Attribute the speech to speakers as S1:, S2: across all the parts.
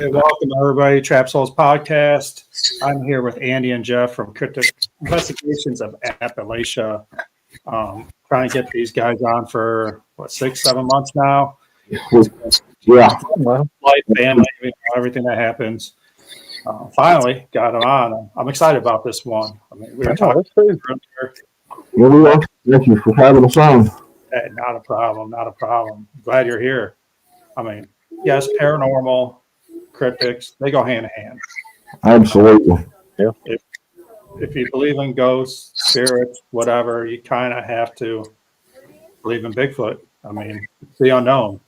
S1: Hey, welcome everybody, Trap Souls Podcast. I'm here with Andy and Jeff from Cryptic Investigations of Appalachia. Trying to get these guys on for 6-7 months now.
S2: Yeah,
S1: Life, family, everything that happens. Finally got them on. I'm excited about this one. I mean, we were talking earlier.
S2: Yeah, we are. Thank you for having us on.
S1: Hey, not a problem. Glad you're here. I mean, yes, paranormal, cryptics, they go hand in hand.
S2: Absolutely.
S1: Yeah. If you believe in ghosts, spirits, whatever, you kind of have to believe in Bigfoot. I mean, it's the unknown.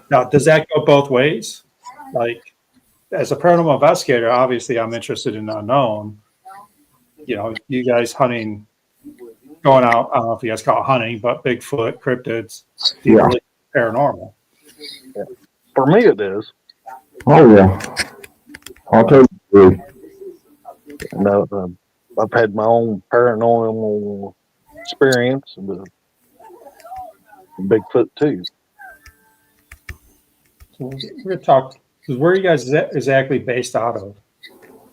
S1: Now, does that go both ways? Like, as a paranormal investigator, obviously I'm interested in the unknown. You know, you guys hunting, going out, I don't know if you guys call it hunting, but Bigfoot, cryptids,
S2: Yeah.
S1: paranormal.
S3: Yeah. For me, it is.
S2: Oh, yeah. I'll tell you.
S3: I've had my own paranormal experience with Bigfoot too.
S1: So we're going to talk, because where are you guys exactly based out of?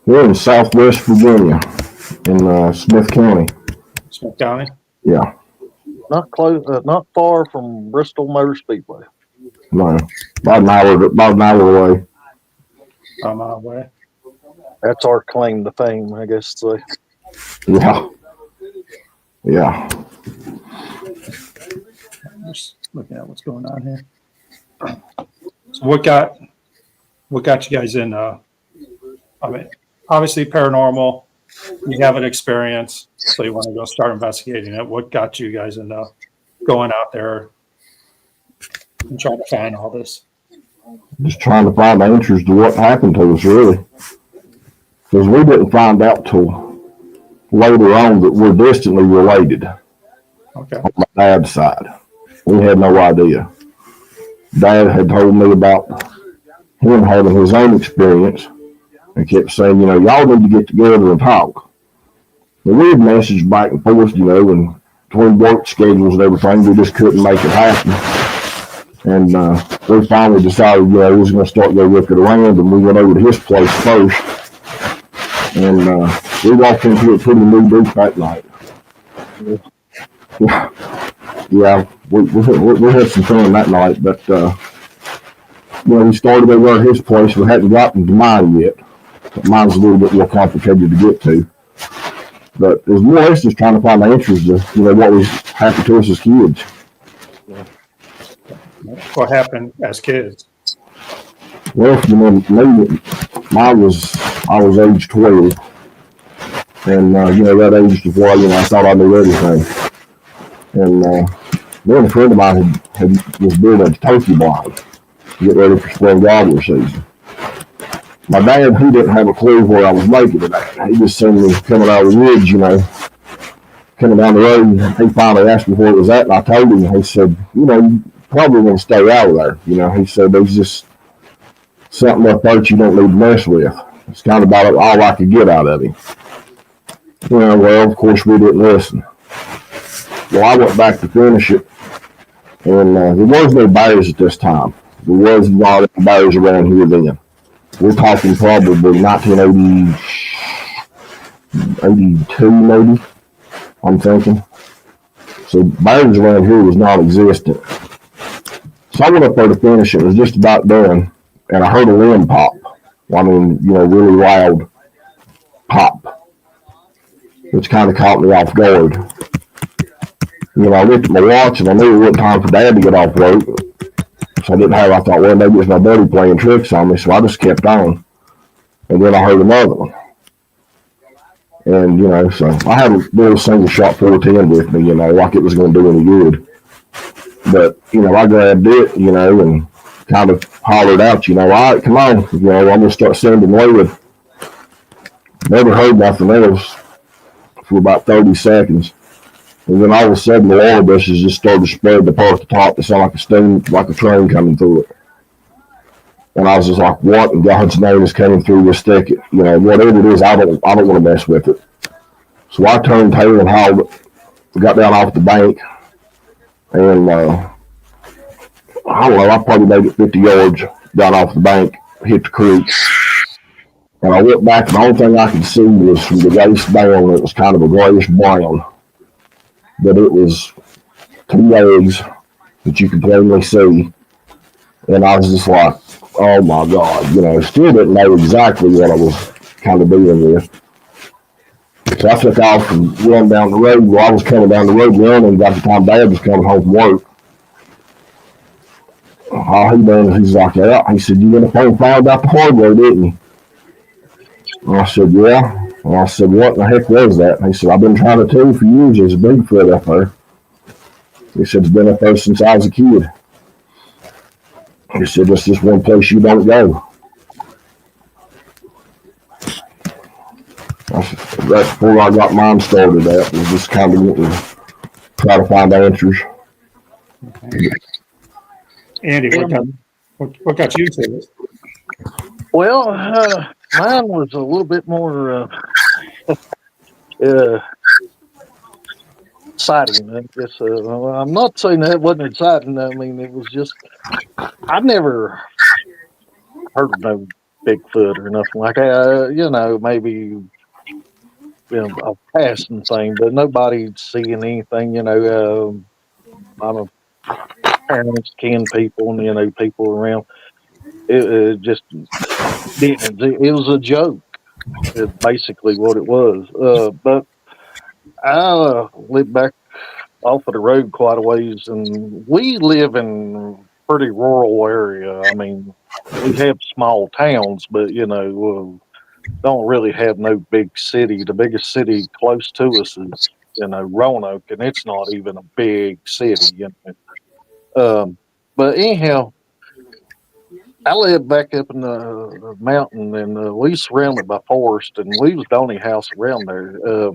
S2: We're in Southwest Virginia, in Smith County.
S1: Smith County?
S2: Yeah.
S3: Not close, not far from Bristol Motor Speedway.
S2: No, about an hour away.
S1: I'm out of way.
S3: That's our claim to fame, I guess. So.
S2: Yeah. Yeah.
S1: I'm just looking at what's going on here. So what got you guys in? I mean, obviously paranormal. You have an experience, so you want to go start investigating it. What got you guys into going out there and trying to find all this?
S2: Just trying to find answers to what happened to us, really. Because we didn't find out till later on that we're distantly related.
S1: Okay.
S2: On my dad's side. We had no idea. Dad had told me about him having his own experience and kept saying, you know, y'all need to get together and talk. And we had messaged back and forth, you know, and between work schedules and everything, we just couldn't make it happen. And we finally decided, you know, we was going to start going looking around, and we went over to his place first. And we walked into it pretty new deep that night. Yeah, we had some fun that night, but when we started over at his place, we hadn't gotten to mine yet. Mine's a little bit more complicated to get to. But it was more or less just trying to find answers to, you know, what was happening to us as kids.
S1: What happened as kids?
S2: Well, you know, I was age 12. And, you know, that age before, you know, I thought I knew everything. And then a friend of mine was building a turkey blind to get ready for spring gobbler season. My dad, he didn't have a clue where I was making it at. He just seen me coming out of the woods, you know, coming down the road. And he finally asked me where it was at, and I told him. And he said, you know, you probably want to stay out of there. You know, he said, there's just something up there that you don't need to mess with. It's kind of about all I could get out of him. Well, of course, we didn't listen. Well, I went back to finish it, and there was no bears at this time. There was a lot of bears around here then. We're talking probably 1982, maybe, I'm thinking. So bears around here was non-existent. So I went up there to finish it. It was just about done, and I heard a limb pop. I mean, you know, really loud pop, which kind of caught me off guard. You know, I looked at my watch, and I knew it wasn't time for Dad to get off work. So I thought, well, maybe it's my buddy playing tricks on me, so I just kept on. And then I heard another one. And, you know, so I had a little single shot 410 with me, you know, like it was going to do any good. But, you know, I grabbed it, you know, and kind of hollered out, you know, all right, come on, you know, I'm going to start sending load. Never heard nothing else for about 30 seconds. And then all of a sudden, the water bushes just started to spread apart at the top. It sounded like a train coming through it. And I was just like, what in God's name is coming through this thicket? You know, whatever it is, I don't want to mess with it. So I turned tail and hauled it, got down off the bank, and I don't know, I probably made it 50 yards down off the bank. hit the creek. And I went back, and the only thing I could see was from the waist down, it was kind of a grayish brown. But it was two legs that you could plainly see. And I was just like, oh my God, still didn't know exactly what I was kind of dealing with. So I took off and run down the road. Well, I was coming down the road running, got the time Dad was coming home from work. All he done, he's like, yeah. He said, you went up there and found out the hard way, didn't you? And I said, yeah. And I said, what in the heck was that? And he said, I've been trying to tell you for years there's a Bigfoot up there. He said, it's been up there since I was a kid. He said, it's just one place you don't go. That's before I got mine started at, was just kind of getting try to find answers.
S1: Okay. Andy, what got you to this?
S3: Well, mine was a little bit more exciting. I guess I'm not saying that wasn't exciting. I mean, it was just I never heard of no Bigfoot or nothing like that. Maybe a passing thing, but nobody's seeing anything. I'm a parents, kin people, and people around. It just didn't. It was a joke. Is basically what it was. But I lived back off of the road quite a ways, and we live in a pretty rural area. I mean, we have small towns, but don't really have no big city. The biggest city close to us is Roanoke, and it's not even a big city. But anyhow, I lived back up in the mountain, and we surrounded by forest, and we was the only house around there.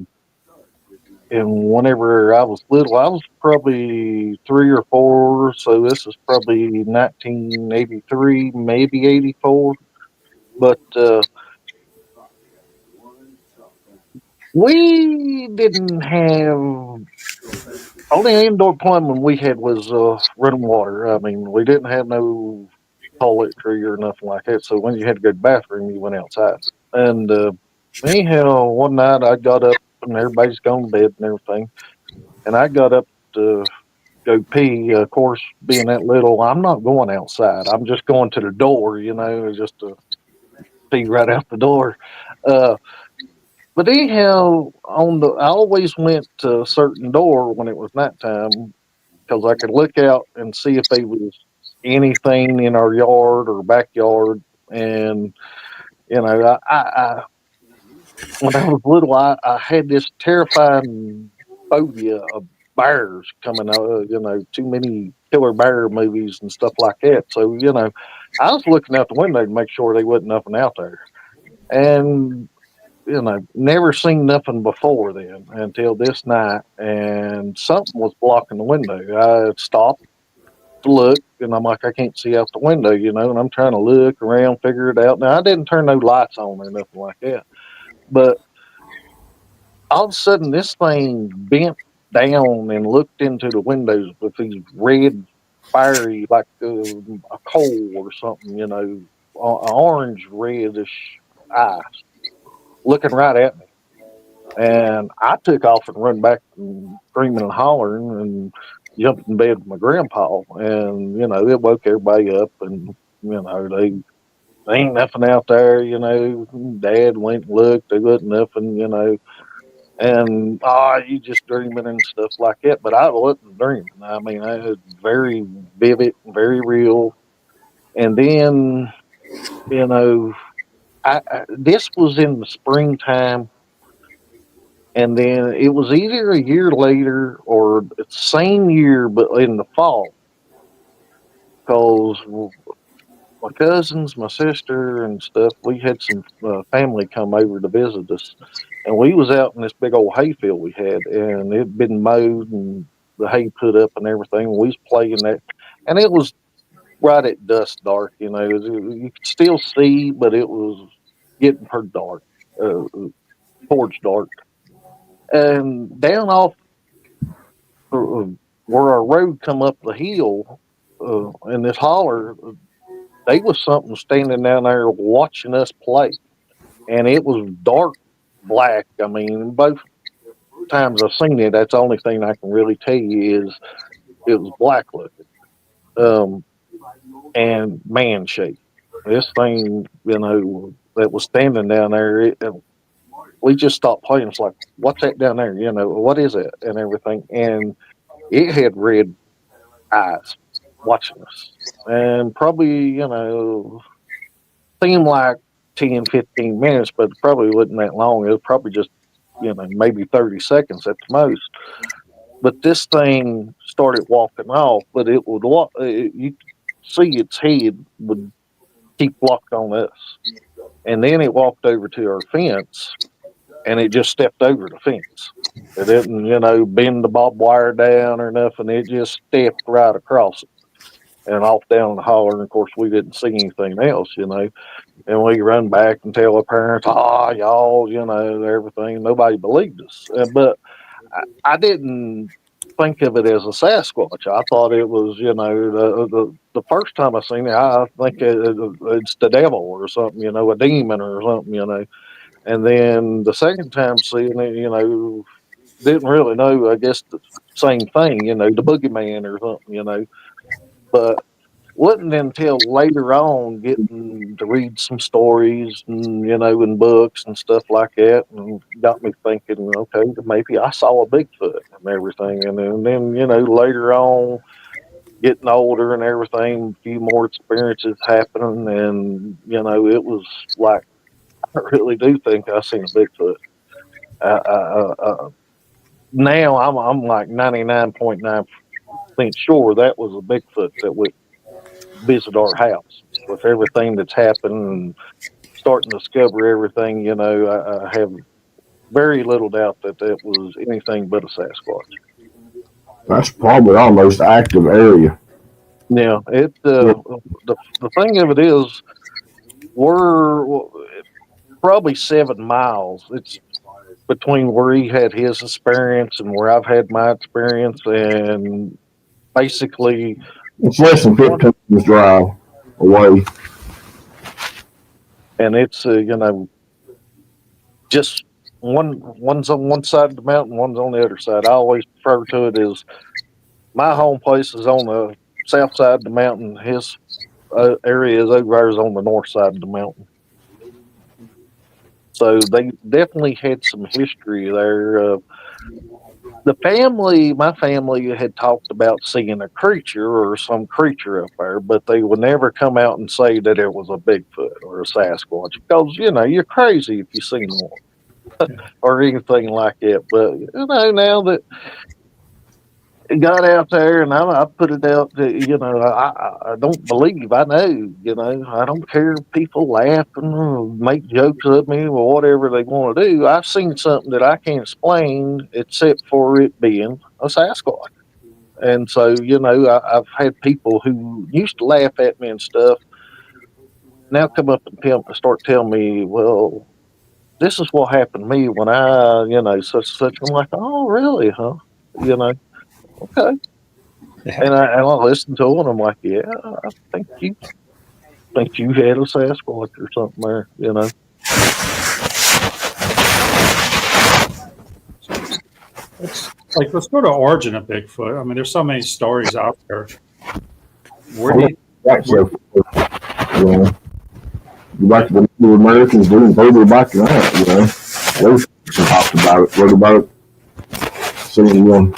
S3: And whenever I was little, I was probably 3 or 4, so this is probably 1983, maybe 84. But we didn't have only indoor plumbing we had was running water. I mean, we didn't have no toiletry or nothing like that. So when you had to go to the bathroom, you went outside. And anyhow, one night I got up and everybody's gone to bed and everything, and I got up to go pee. Of course, being that little, I'm not going outside. I'm just going to the door, just to pee right out the door. Uh, but anyhow, I always went to a certain door when it was nighttime because I could look out and see if there was anything in our yard or backyard. And I when I was little, I had this terrifying phobia of bears coming out. Too many killer bear movies and stuff like that. So I was looking out the window to make sure there wasn't nothing out there, and never seen nothing before then until this night, and something was blocking the window. I stopped to look, and I'm like, I can't see out the window, and I'm trying to look around, figure it out. Now, I didn't turn no lights on or nothing like that, but all of a sudden, this thing bent down and looked into the windows with these red, fiery, like a coal or something, orange, reddish eyes looking right at me. And I took off and run back and screaming and hollering and jumped in bed with my grandpa. And, it woke everybody up. And, they ain't nothing out there, Dad went and looked, there wasn't nothing. And, you just dreaming and stuff like that. But I wasn't dreaming. I mean, I was very vivid, very real. And then, this was in the springtime. And then it was either a year later or the same year, but in the fall, because my cousins, my sister, and stuff, we had some family come over to visit us, and we was out in this big old hayfield we had, and it'd been mowed and the hay put up and everything. We was playing that, and it was right at dusk dark. You could still see, but it was getting pretty dark, towards dark, and down off where our road come up the hill in this holler, They was something standing down there watching us play, and it was dark black. I mean, both times I've seen it, that's the only thing I can really tell you is it was black looking, and man shaped. This thing, that was standing down there, we just stopped playing. It's like, what's that down there? What is it? And everything. And it had red eyes watching us. And probably, seemed like 10, 15 minutes, but it probably wasn't that long. It was probably just, maybe 30 seconds at the most. But this thing started walking off, but it would walk, you could see its head would keep locked on us. And then it walked over to our fence and it just stepped over the fence. It didn't, bend the barbed wire down or nothing. It just stepped right across it and off down the holler. And of course, we didn't see anything else, And we run back and tell our parents, y'all, everything. Nobody believed us. But I didn't think of it as a Sasquatch. I thought it was, the first time I seen it, I think it's the devil or something, a demon or something. And then the second time seeing it, didn't really know, I guess, the same thing, the boogeyman or something. But wasn't until later on getting to read some stories and, in books and stuff like that, and got me thinking, okay, maybe I saw a Bigfoot and everything. And then later on, getting older and everything, a few more experiences happening, and, it was like, I really do think I seen a Bigfoot. Now I'm like 99.9% sure that was a Bigfoot that would visit our house. With everything that's happened and starting to discover everything, I have very little doubt that was anything but a Sasquatch.
S2: That's probably our most active area.
S3: Yeah, the thing of it is, we're probably 7 miles. It's between where he had his experience and where I've had my experience, and basically
S2: It's less than 15 minutes drive away.
S3: And it's just one's on one side of the mountain, one's on the other side. I always refer to it as my home place is on the south side of the mountain. His area is over there is on the north side of the mountain. So they definitely had some history there. My family had talked about seeing a creature or some creature up there, but they would never come out and say that it was a Bigfoot or a Sasquatch because, you're crazy if you seen one or anything like that. But, now that it got out there and I put it out that, I don't believe, I know, I don't care if people laughing or make jokes of me or whatever they want to do. I've seen something that I can't explain except for it being a Sasquatch. And so, I've had people who used to laugh at me and stuff now come up and start telling me, well, this is what happened to me when I, such and such. I'm like, oh, really, huh? Okay. Yeah. And I listened to it, and I'm like, yeah, I think you had a Sasquatch or something there,
S1: It's like, let's go to origin of Bigfoot. I mean, there's so many stories out there. Where do you
S2: like the Americans doing further back than that, Those talked about it, wrote about it, seeing one.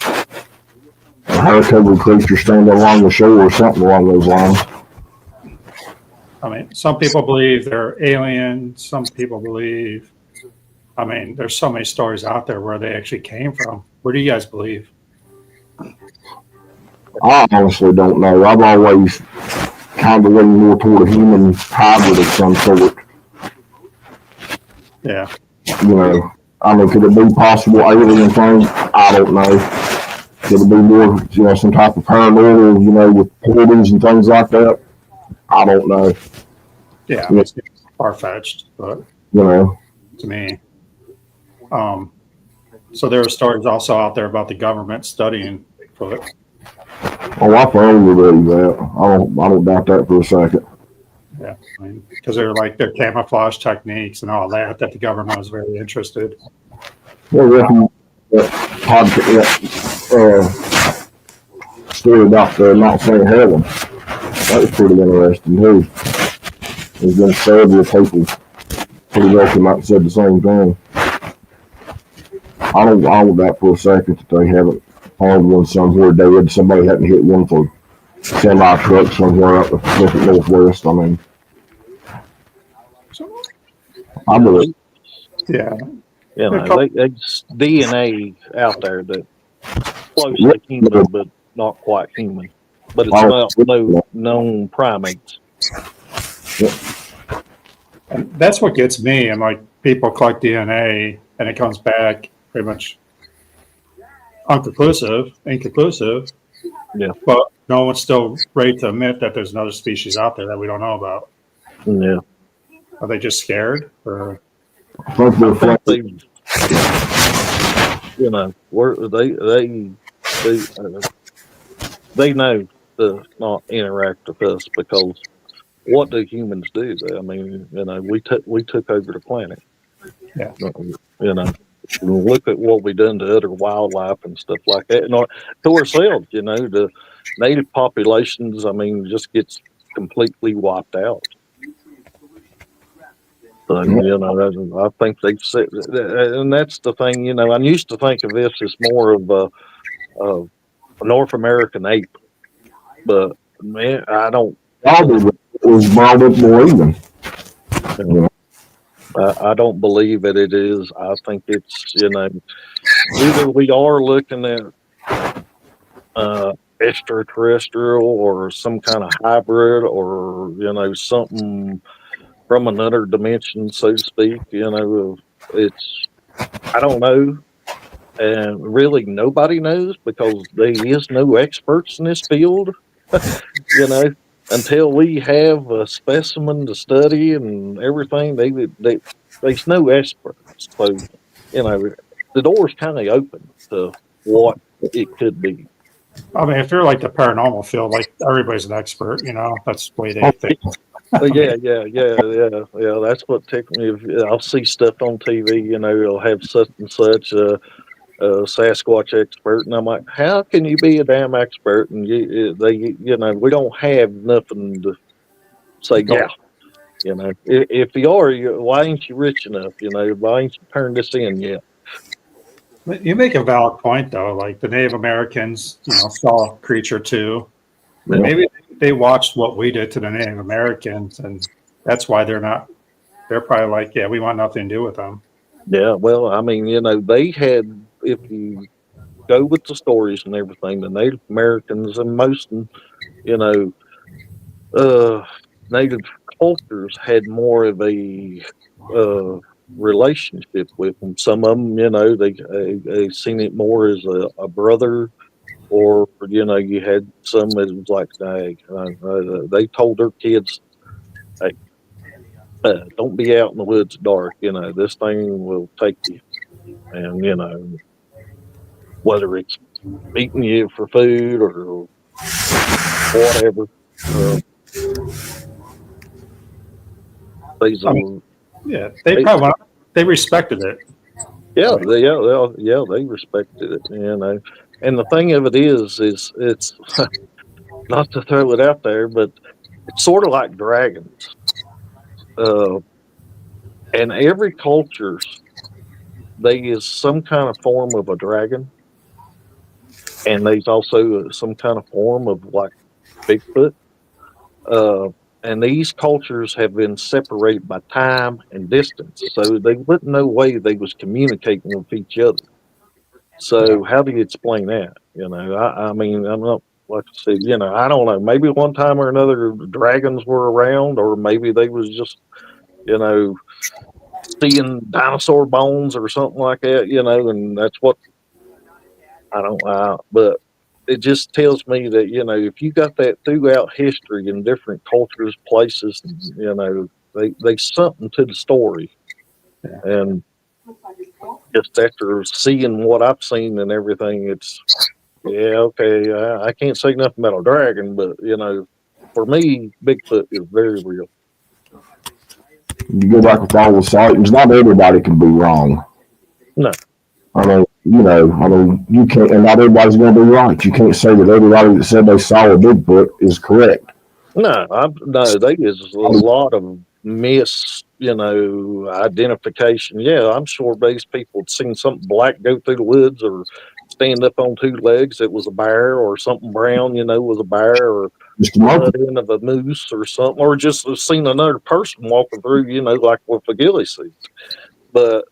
S2: A hair-covered creature standing along the shore or something along those lines.
S1: I mean, some people believe they're aliens. Some people believe, there's so many stories out there where they actually came from. Where do you guys believe?
S2: I honestly don't know. I've always kind of leaned more toward a human hybrid of some sort.
S1: Yeah.
S2: Could it be possible alien things? I don't know. Could it be more, some type of paranormal, with portals and things like that? I don't know.
S1: Yeah, it's far-fetched, but to me. So there are stories also out there about the government studying Bigfoot.
S2: Oh, I firmly believe that. I don't doubt that for a second.
S1: Yeah, I mean, because they're like their camouflage techniques and all that the government was very interested.
S2: Well, that podcast, story about the Mount St. Helens, that was pretty interesting too. There's been several people pretty well come out and said the same thing. I don't doubt for a second that they haven't found one somewhere dead. Somebody hadn't hit one for semi truck somewhere up the Pacific Northwest. I mean, I believe.
S1: Yeah,
S3: You know, there's DNA out there that close to human, but not quite human. But it's not no known primates.
S1: and that's what gets me. And like people collect DNA and it comes back pretty much inconclusive.
S3: Yeah.
S1: But no one's still ready to admit that there's another species out there that we don't know about.
S3: Yeah.
S1: Are they just scared, or?
S3: I think you know, they know to not interact with us because what do humans do? I mean, you know, we took over the planet.
S1: Yeah.
S3: You know, look at what we done to other wildlife and stuff like that, and to ourselves. You know, the native populations. I mean, just gets completely wiped out. So, you know, I think they've said, and that's the thing. You know, I used to think of this as more of a North American ape, but man, I don't.
S2: Probably was brought up more even.
S3: I don't believe that it is. I think it's, you know, either we are looking at extraterrestrial or some kind of hybrid, or you know, something from another dimension, so to speak. You know, I don't know. And really, nobody knows because there is no experts in this field. You know, until we have a specimen to study and everything, there's no experts. So, you know, the door's kind of open to what it could be.
S1: I mean, if you're like the paranormal field, like everybody's an expert, you know, that's the way they think.
S3: Yeah. That's what takes me. I'll see stuff on TV, you know, it'll have such and such a Sasquatch expert, and I'm like, how can you be a damn expert? And you know, we don't have nothing to say. Yeah, you know, if you are, why ain't you rich enough? You know, why ain't you turned this in yet?
S1: You make a valid point, though. Like the Native Americans, you know, saw a creature too.
S3: Yeah.
S1: Maybe they watched what we did to the Native Americans, and that's why they're not. They're probably like, yeah, we want nothing to do with them.
S3: Yeah, well, I mean, you know, they had, if you go with the stories and everything, the Native Americans and most, you know, Native cultures had more of a relationship with them. Some of them, you know, they seen it more as a brother, or you know, you had some that was like, they told their kids, hey, don't be out in the woods dark. You know, this thing will take you, and you know, whether it's eating you for food or whatever.
S1: They respected it.
S3: Yeah, they respected it, you know. And the thing of it is it's not to throw it out there, but it's sort of like dragons. And every culture, there is some kind of form of a dragon, and there's also some kind of form of like Bigfoot. And these cultures have been separated by time and distance, so they wouldn't know way they was communicating with each other. So how do you explain that? You know, I mean, I'm not, like I said, you know, I don't know. Maybe one time or another, dragons were around, or maybe they was just, you know, seeing dinosaur bones or something like that. You know, and that's what I don't know. But it just tells me that, you know, if you got that throughout history in different cultures, places, you know, there's something to the story. And just after seeing what I've seen and everything, it's, yeah, okay, I can't say nothing about a dragon, but, you know, for me, Bigfoot is very real.
S2: You go back with all the sightings. Not everybody can be wrong.
S3: No.
S2: I mean, you can't, and not everybody's going to be right. You can't say that everybody that said they saw a Bigfoot is correct.
S3: No, there is a lot of identification. Yeah, I'm sure these people had seen something black go through the woods or stand up on two legs. It was a bear, or something brown, was a bear, or
S2: Just a
S3: the
S2: monkey.
S3: butt end of a moose or something, or just seen another person walking through, like with a ghillie suit. But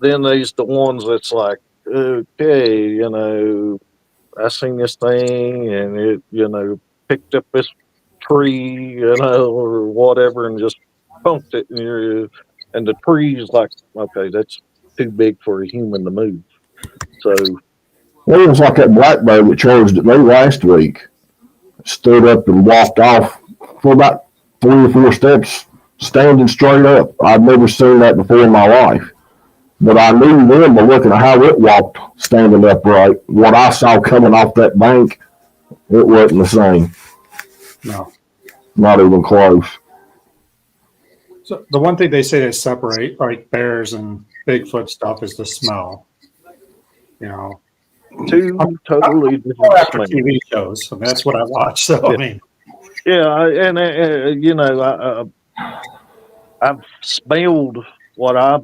S3: then there's the ones that's like, okay, I seen this thing and it, picked up this tree, or whatever, and just pumped it, and the tree's like, okay, that's too big for a human to move. So
S2: Well, it was like that black bear that charged at me last week. Stood up and walked off for about 3 or 4 steps, standing straight up. I'd never seen that before in my life. But I knew then by looking at how it walked standing upright, what I saw coming off that bank, it wasn't the same.
S1: No.
S2: Not even close.
S1: So the one thing they say that separate like bears and Bigfoot stuff is the smell.
S3: two totally
S1: Or
S3: different
S1: after
S3: smells.
S1: TV shows. I mean, that's what I watch. So I mean,
S3: Yeah, and I've smelled what I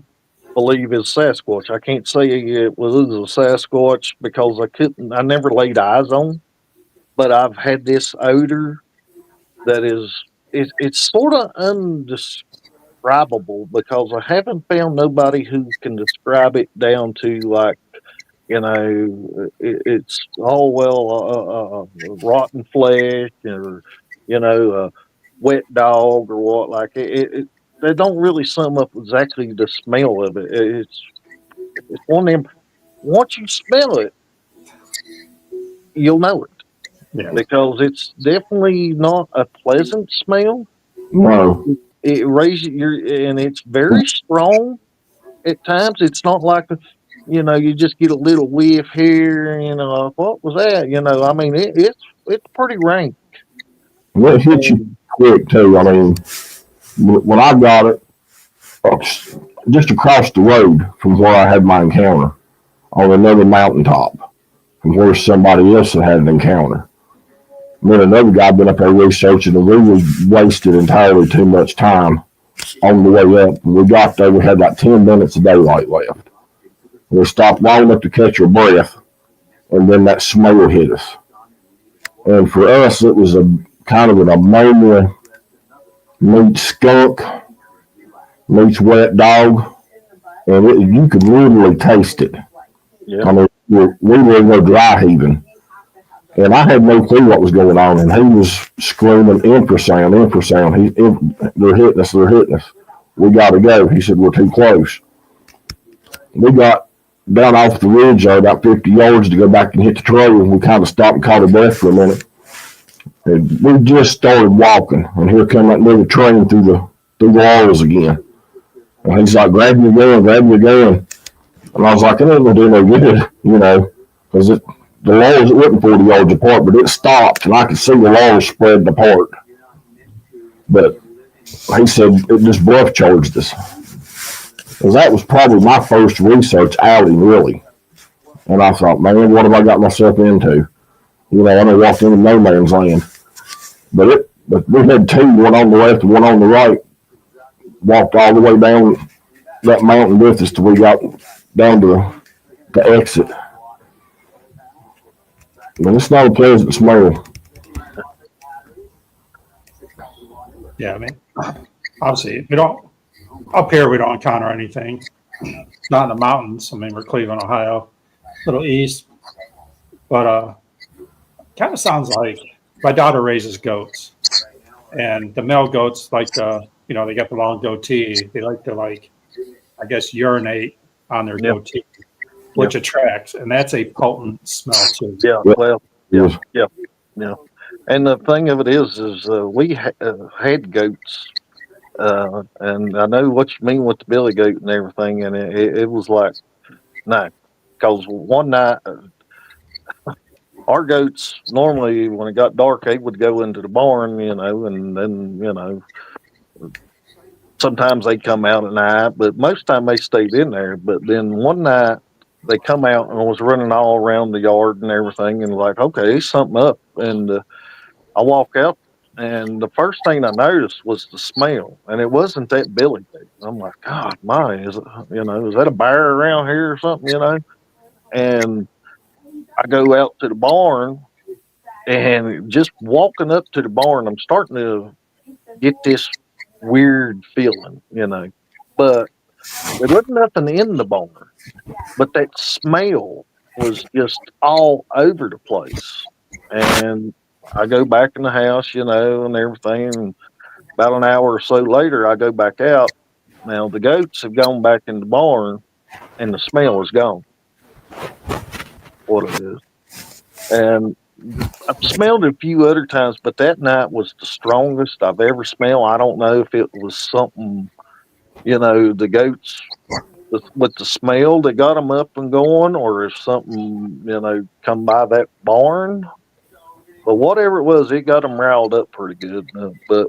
S3: believe is Sasquatch. I can't say it was a Sasquatch because I never laid eyes on, but I've had this odor that it's sort of undescribable because I haven't found nobody who can describe it down to like, it's all rotten flesh or, wet dog or what, like they don't really sum up exactly the smell of it. It's one of them. Once you smell it, you'll know it
S1: yeah.
S3: because it's definitely not a pleasant smell.
S2: No.
S3: It raises and it's very strong at times. It's not like you just get a little whiff here. What was that? I mean, it's pretty rank.
S2: And it hits you
S3: And,
S2: quick, too. I mean, when I got it, just across the road from where I had my encounter on another mountaintop from where somebody else had an encounter. Me and another guy been up there researching, and we was wasted entirely too much time on the way up. When we got there, we had like 10 minutes of daylight left. We stopped long enough to catch our breath, and then that smell hit us. And for us, it was a kind of an ammonia meets skunk, meets wet dog, and you could literally taste it.
S3: yeah.
S2: I mean, we were in there dry heaving. And I had no clue what was going on, and he was screaming infrasound, infrasound. They're hitting us. We got to go. He said, we're too close. We got down off the ridge there about 50 yards to go back and hit the trail, and we kind of stopped and caught our breath for a minute. And we just started walking, and here come that little train through the walls again. And he's like, grab your gun. And I was like, it ain't gonna do no good, because the walls, it wasn't 40 yards apart, but it stopped, and I could see the walls spreading apart. But he said it just bluff charged us. Because that was probably my first research outing, really. And I thought, man, what have I got myself into? I done walked into no man's land. But we had two, one on the left and one on the right, walked all the way down that mountain with us till we got down to the exit. But it's not a pleasant smell.
S1: Yeah, I mean, obviously, we don't up here. We don't encounter anything. It's not in the mountains. I mean, we're Cleveland, Ohio, a little east, but kind of sounds like my daughter raises goats, and the male goats like they got the long goatee. They like to I guess urinate on their goatee, which attracts, and that's a potent smell too.
S3: Yeah, well, yeah. And the thing of it is we had goats, and I know what you mean with the billy goat and everything, and it was like, no, because one night, our goats normally, when it got dark, they would go into the barn, and then, sometimes they come out at night, but most of the time they stayed in there. But then one night they come out and was running all around the yard and everything, and like, okay, there's something up. And I walk out, and the first thing I noticed was the smell, and it wasn't that billy goat. I'm like, God, my, is that a bear around here or something, And I go out to the barn, and just walking up to the barn, I'm starting to get this weird feeling, But there wasn't nothing in the barn, but that smell was just all over the place. And I go back in the house, and everything. And about an hour or so later, I go back out. Now the goats have gone back in the barn, and the smell is gone. What it is, and I've smelled it a few other times, but that night was the strongest I've ever smelled. I don't know if it was something, the goats with the smell that got them up and going, or if something, come by that barn. But whatever it was, it got them riled up pretty good. But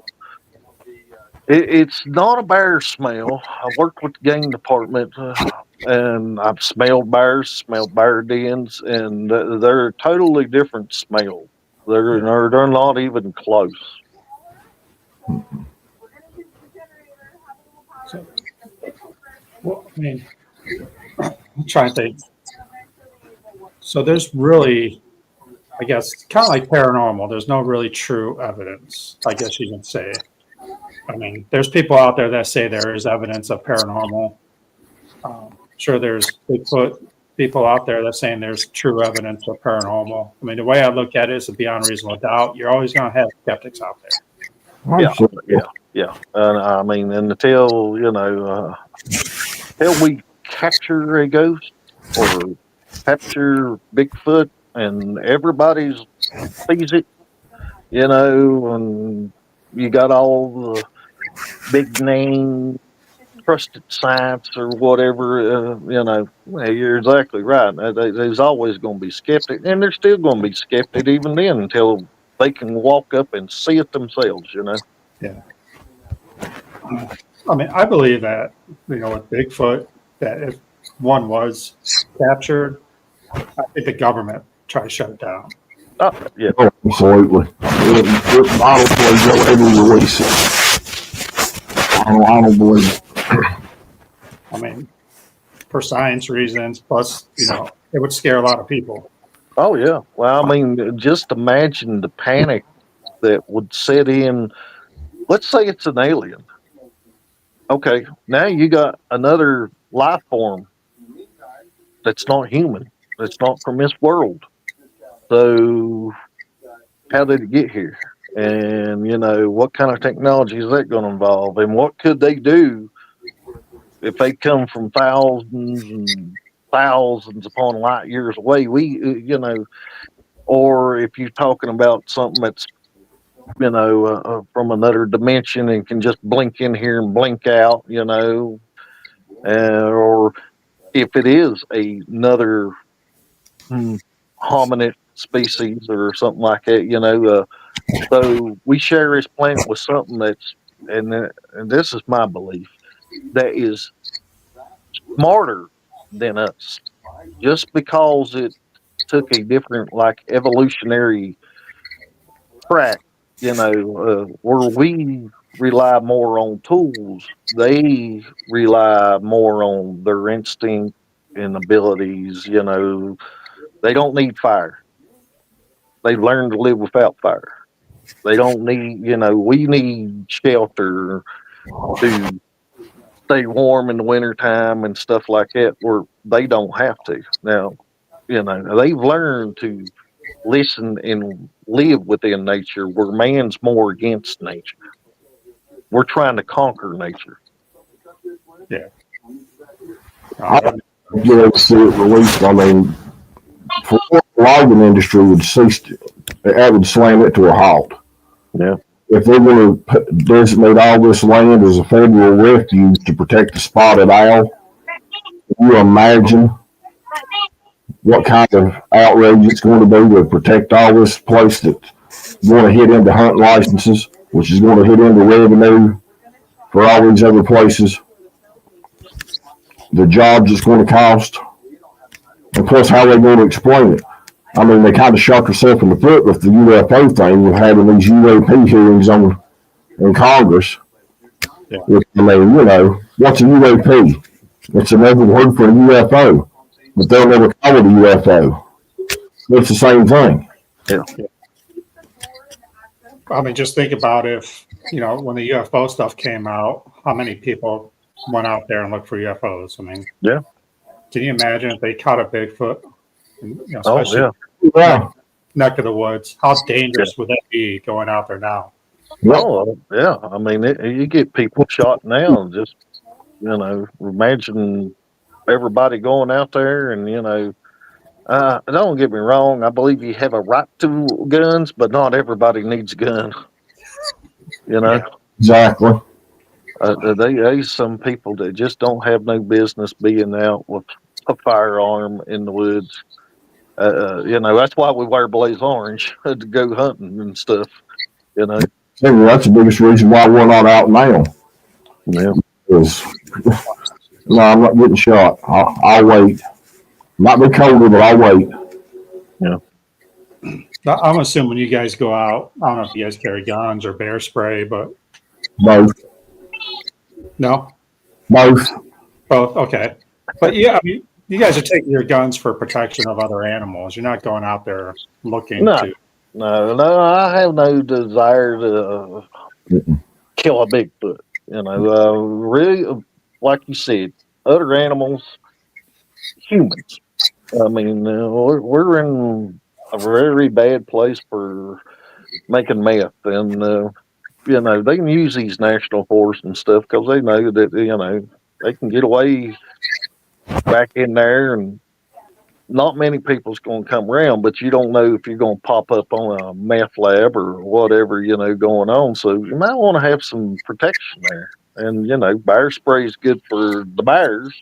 S3: it's not a bear smell. I worked with the game department, and I've smelled bears, smelled bear dens, and they're a totally different smell. They're not even close.
S1: So, well, I mean, I'm trying to think. So there's really, I guess, kind of like paranormal. There's no really true evidence, I guess you can say. I mean, there's people out there that say there is evidence of paranormal. Sure, there's Bigfoot people out there that saying there's true evidence of paranormal. I mean, the way I look at it is beyond reasonable doubt. You're always going to have skeptics out there.
S3: Yeah. And I mean, and until we capture a ghost or capture Bigfoot, and everybody's sees it, and you got all the big name trusted science or whatever, you're exactly right. There's always going to be skeptic, and they're still going to be skeptic even then until they can walk up and see it themselves,
S1: Yeah. I mean, I believe that, with Bigfoot, that if one was captured, I think the government tried to shut it down.
S3: Oh, yeah.
S2: Oh, absolutely. It bottle plays out every release it. I don't believe it.
S1: I mean, for science reasons, plus, it would scare a lot of people.
S3: Oh, yeah. Well, I mean, just imagine the panic that would set in. Let's say it's an alien. Okay, now you got another life form that's not human, that's not from this world. So, how did it get here? And, what kind of technology is that going to involve? And what could they do if they come from thousands and thousands upon light years away? Or if you're talking about something that's, from another dimension and can just blink in here and blink out, or if it is another hominid species or something like that, so we share this planet with something that's, and this is my belief, that is smarter than us, just because it took a different, like, evolutionary track, where we rely more on tools, they rely more on their instinct and abilities. They don't need fire. They learn to live without fire. They don't need, we need shelter to stay warm in the wintertime and stuff like that, where they don't have to. Now, they've learned to listen and live within nature, where man's more against nature. We're trying to conquer nature.
S1: Yeah.
S2: You know, see it released. I mean, for the logging industry would cease, that would slam it to a halt.
S3: Yeah.
S2: If they're going to designate all this land as a federal refuge to protect the spotted owl, can you imagine what kind of outrage it's going to be to protect all this place that's going to hit into hunting licenses, which is going to hit into revenue? for all these other places, the jobs it's going to cost, and plus how they're going to explain it. I mean, they kind of shot themselves in the foot with the UFO thing, with having these UAP hearings in Congress.
S1: Yeah.
S2: I mean, what's a UAP? It's another word for a UFO, but they'll never call it a UFO. It's the same thing.
S3: Yeah.
S1: I mean, just think about if, when the UFO stuff came out, how many people went out there and looked for UFOs? I mean,
S3: Yeah.
S1: Can you imagine if they caught a Bigfoot, especially neck of the woods? How dangerous would that be going out there now?
S3: Oh, yeah. I mean, you get people shot now. Just, imagine everybody going out there and, don't get me wrong. I believe you have a right to guns, but not everybody needs a gun.
S1: Yeah.
S2: Exactly.
S3: There's some people that just don't have no business being out with a firearm in the woods. That's why we wear blaze orange to go hunting and stuff.
S2: That's the biggest reason why we're not out now.
S3: Yeah.
S2: No, I'm not getting shot. I'll wait. Might be colder, but I'll wait.
S3: Yeah.
S1: I'm assuming you guys go out. I don't know if you guys carry guns or bear spray, but
S2: Both.
S1: no,
S2: Both.
S1: Okay. But yeah, I mean, you guys are taking your guns for protection of other animals. You're not going out there looking to.
S3: No, I have no desire to kill a Bigfoot. Really, like you said, other animals, humans. I mean, we're in a very bad place for making meth, and they can use these national forests and stuff because they know that they can get away back in there, and not many people's going to come around. But you don't know if you're going to pop up on a meth lab or whatever going on. So you might want to have some protection there. And bear spray is good for the bears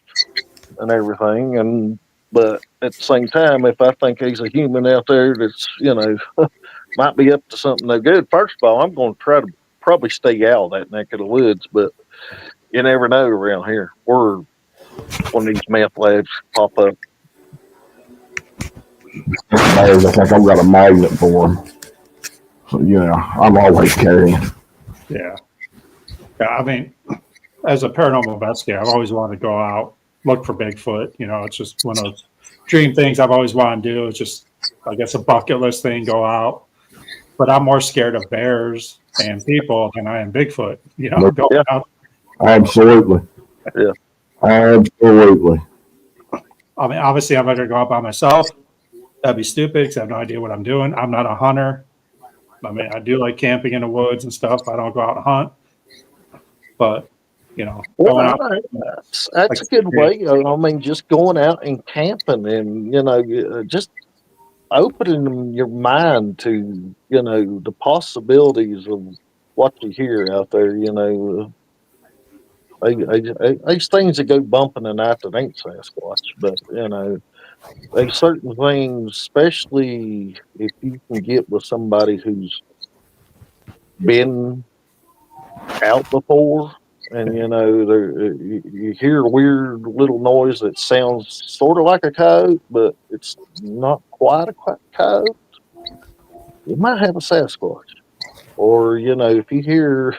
S3: and everything, but at the same time, if I think he's a human out there that's, might be up to something no good, first of all, I'm going to try to probably stay out of that neck of the woods, but you never know around here where one of these meth labs pop up.
S2: I think I've got a magnet for them. So, I'm always carrying.
S1: Yeah. I mean, as a paranormal investigator, I've always wanted to go out, look for Bigfoot. It's just one of those dream things I've always wanted to do. It's just, I guess, a bucket list thing, go out. But I'm more scared of bears and people than I am Bigfoot. Going out.
S2: Absolutely.
S3: Yeah.
S2: Absolutely.
S1: I mean, obviously, I'm not going to go out by myself. That'd be stupid because I have no idea what I'm doing. I'm not a hunter. I mean, I do like camping in the woods and stuff. I don't go out and hunt. But, going out.
S3: That's a good way. I mean, just going out and camping and, just opening your mind to, the possibilities of what you hear out there, these things that go bump in the night that ain't Sasquatch, but, there's certain things, especially if you can get with somebody who's been out before, and you hear a weird little noise that sounds sort of like a coyote, but it's not quite a coyote. You might have a Sasquatch, or if you hear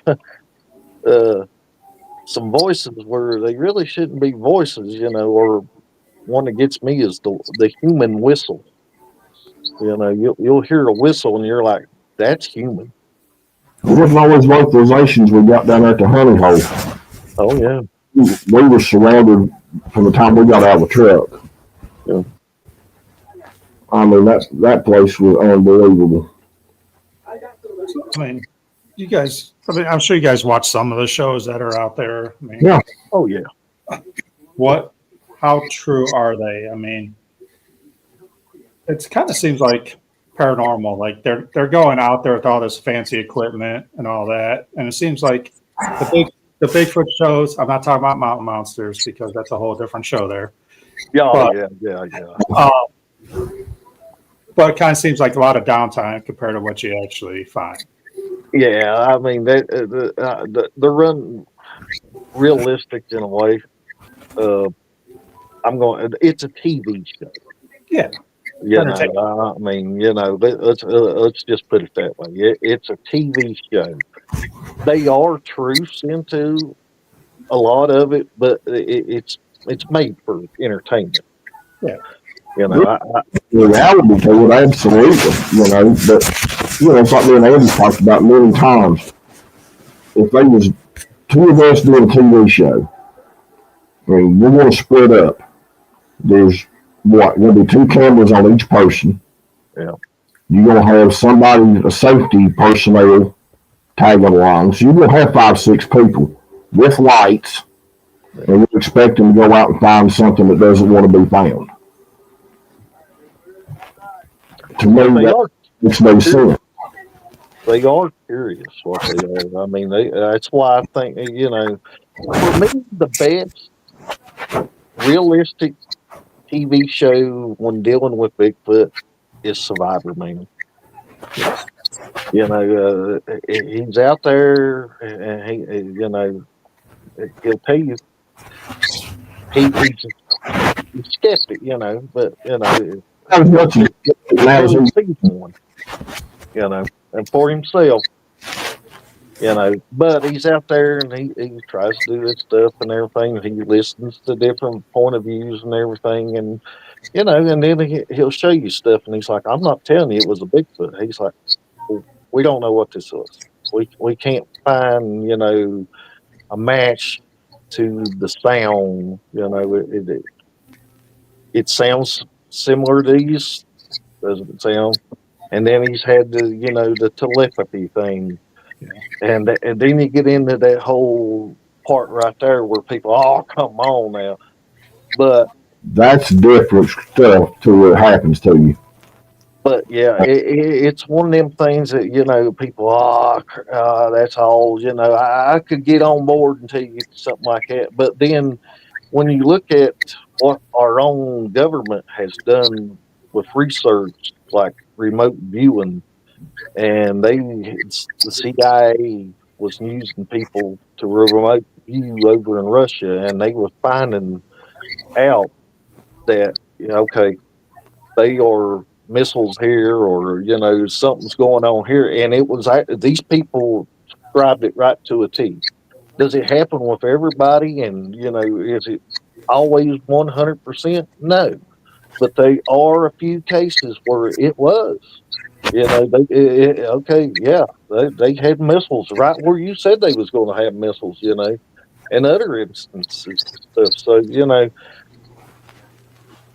S3: some voices where they really shouldn't be voices, or one that gets me is the human whistle. You'll hear a whistle and you're like, that's human.
S2: It wasn't always vocalizations we got down there at the honey hole.
S3: Oh, yeah.
S2: We were surrounded from the time we got out of the truck.
S3: Yeah.
S2: I mean, that place was unbelievable.
S1: I mean, I'm sure you guys watch some of the shows that are out there. I mean,
S2: yeah.
S3: Oh, yeah.
S1: How true are they? I mean, it kind of seems like paranormal. Like they're going out there with all this fancy equipment and all that, and it seems like the Bigfoot shows. I'm not talking about mountain monsters because that's a whole different show there.
S3: Yeah,
S1: but it kind of seems like a lot of downtime compared to what you actually find.
S3: Yeah, I mean, the run. realistic in a way. It's a TV show.
S1: Yeah.
S3: You
S1: Entertainment.
S3: know, I mean, you know, let's just put it that way. It's a TV show. They are truths into a lot of it, but it's made for entertainment.
S1: Yeah.
S3: You know,
S2: Reality to it, absolutely. You know, but it's like me and Andy talked about many times. If they was two of us doing a TV show, I mean, we're going to split up. There's going to be two cameras on each person.
S3: Yeah.
S2: You're going to have somebody, a safety personnel, tagging along. So you're going to have 5, 6 people with lights, and you expect them to go out and find something that doesn't want to be found. To me, that makes no sense.
S3: They are curious what they are. I mean, that's why I think, you know, for me, the best realistic TV show when dealing with Bigfoot is Survivor Man. You know, he's out there, and you know, he'll tell you he's skeptic, you know, but you know, he'll see one, you know, and for himself, you know. But he's out there and he tries to do his stuff and everything. And he listens to different point of views and everything, and you know, and then he'll show you stuff, and he's like, "I'm not telling you it was a Bigfoot." He's like, well, "We don't know what this was. We can't find, you know, a match to the sound. You know, it sounds similar to these, doesn't it sound?" And then he's had the telepathy thing, and then you get into that whole part right there where people, oh, come on now, but
S2: that's different stuff to what happens to you.
S3: But yeah, it's one of them things that people. That's all. I could get on board until you get to something like that. But then, when you look at what our own government has done with research, like remote viewing, and the CIA was using people to remote view over in Russia, and they were finding out that okay, they are missiles here, or something's going on here, and it was these people described it right to a T. Does it happen with everybody? And is it always 100%? No, but they are a few cases where it was. Okay, yeah, they had missiles right where you said they was going to have missiles. And other instances stuff. So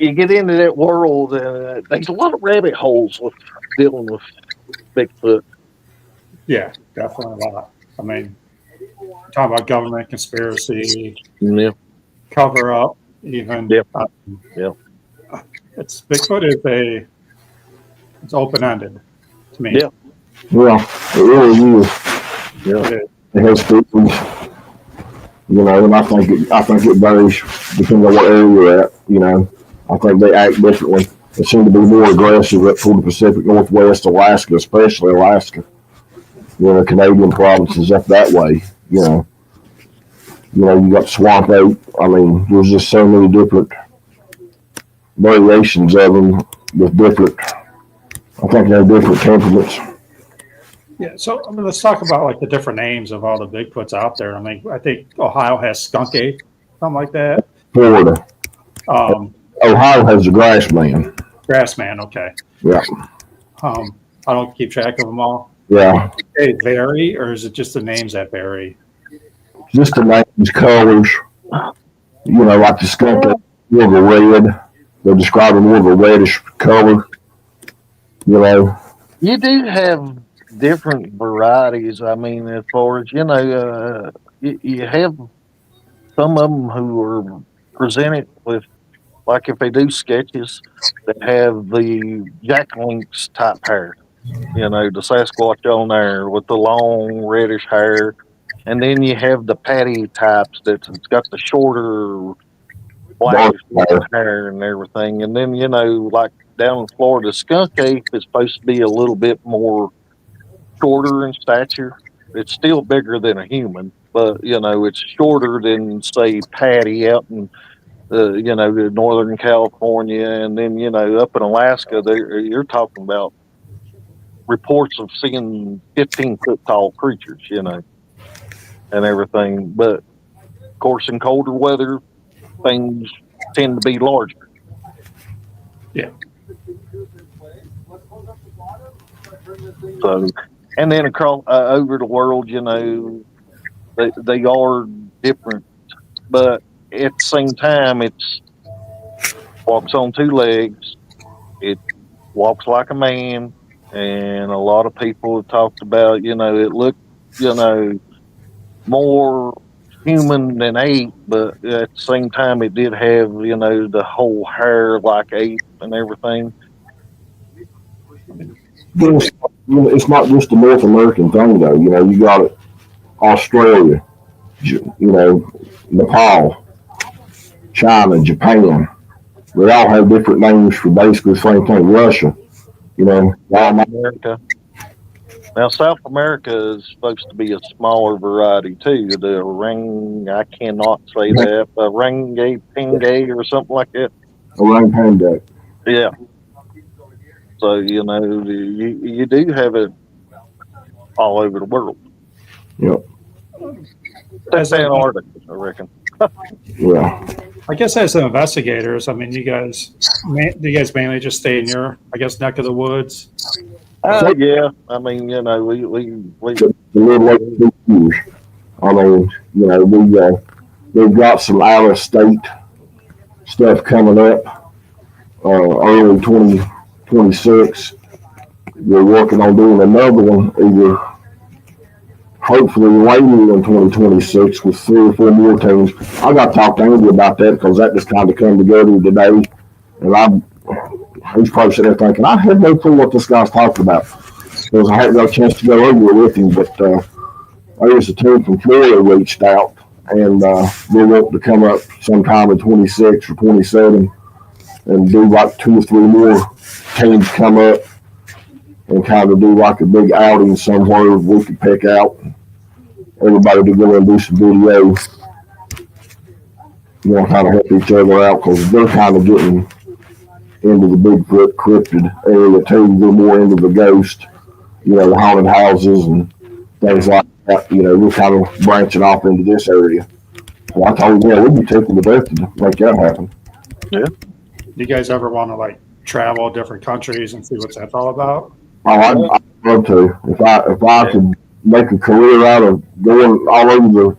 S3: you get into that world, there's a lot of rabbit holes with dealing with Bigfoot.
S1: Yeah, definitely a lot. I mean, talk about government conspiracy,
S3: Yeah,
S1: cover up, even.
S3: yeah, yeah.
S1: It's Bigfoot it's open ended to me.
S3: Yeah.
S2: Well, it really is.
S3: Yeah.
S2: It has feelings, and I think it varies depending on what area you're at. I think they act differently. They seem to be more aggressive up toward the Pacific Northwest, Alaska, especially Alaska. Canadian provinces up that way. You got swamp ape. I mean, there's just so many different variations of them with different. I think they're different temperaments.
S1: Yeah, so let's talk about like the different names of all the Bigfoots out there. I mean, I think Ohio has skunk ape, something like that.
S2: Florida. Ohio has the grass man.
S1: Grass man, okay.
S2: Yeah.
S1: I don't keep track of them all.
S2: Yeah.
S1: They vary, or is it just the names that vary?
S2: Just the names, colors. Like the skunk ape, more of a red. They're describing more of a reddish color.
S3: You do have different varieties. I mean, as far as you have some of them who are presented with, like if they do sketches that have the Jack Lynx type hair, the Sasquatch on there with the long reddish hair, and then you have the Patty types that's got the shorter blackish hair and everything, and then like down in Florida, skunk ape is supposed to be a little bit more shorter in stature. It's still bigger than a human, but it's shorter than say Patty out in the Northern California, and then up in Alaska, you're talking about reports of seeing 15-foot tall creatures, and everything. But of course, in colder weather, things tend to be larger.
S1: Yeah.
S3: So, and then across over the world, they are different, but at the same time, it's walks on two legs. It walks like a man, and a lot of people have talked about, it looked, more human than ape, but at the same time, it did have, the whole hair like ape and everything.
S2: It's not just a North American thing, though. You got it, Australia, Nepal, China, Japan. They all have different names for basically the same thing. Russia,
S3: South America. Now, South America is supposed to be a smaller variety too. The I cannot say that, Orangutan or something like that.
S2: orangutan.
S3: Yeah. So you do have it all over the world.
S2: Yep.
S3: That's Antarctica, I reckon.
S2: Yeah.
S1: I guess as investigators, I mean, do you guys mainly just stay in your, I guess, neck of the woods?
S3: Yeah. I mean, we
S2: The little lake years. I mean, we've got some out of state stuff coming up. Early 2026. We're working on doing another one, either hopefully later in 2026 with 3 or 4 more teams. I got to talk to Andy about that because that just kind of came together today, and he's probably sitting there thinking, I have no clue what this guy's talking about because I hadn't got a chance to go over it with him. But there's a team from Florida reached out, and they want to come up sometime in 26 or 27 and do like 2 or 3 more teams come up and kind of do like a big outing somewhere we could pick out. Everybody to go and do some video. Kind of help each other out because they're kind of getting into the Bigfoot cryptid area too. They're more into the ghost, the haunted houses and things like that. We're kind of branching off into this area. So I told them, we'd be taking the best to make that happen.
S3: Yeah.
S1: Do you guys ever want to like travel different countries and see what that's all about?
S2: Oh, I'd love to. If I could make a career out of going all over the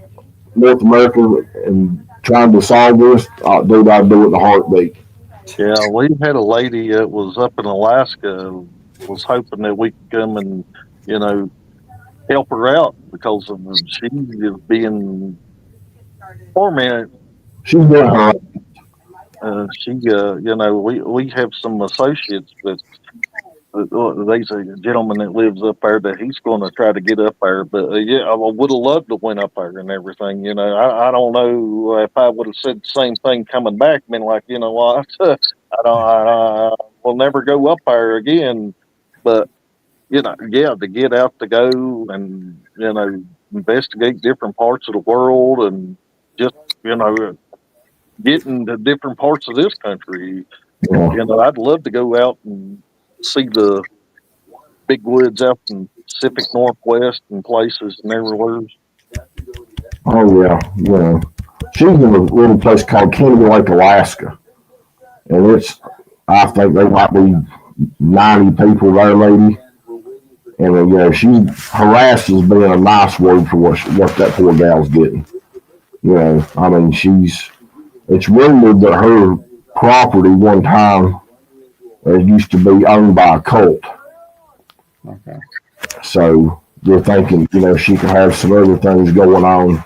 S2: North America and trying to solve this, dude, I'd do it in a heartbeat.
S3: Yeah, we had a lady that was up in Alaska, was hoping that we could come and, help her out because she is being tormented.
S2: She's doing her
S3: we have some associates that there's a gentleman that lives up there that he's going to try to get up there. But I would have loved to went up there and everything. I don't know if I would have said the same thing coming back, been like, what, we'll never go up there again. But to get out to go and investigate different parts of the world and just getting to different parts of this country.
S2: Yeah.
S3: I'd love to go out and see the big woods out in Pacific Northwest and places and everywhere.
S2: Oh yeah. She's in a little place called Kennedy Lake, Alaska, and I think there might be 90 people there, maybe. And she harasses being a nice word for what that poor gal's getting. I mean, it's rumored that her property one time used to be owned by a cult.
S1: Okay.
S2: So they're thinking, she could have some other things going on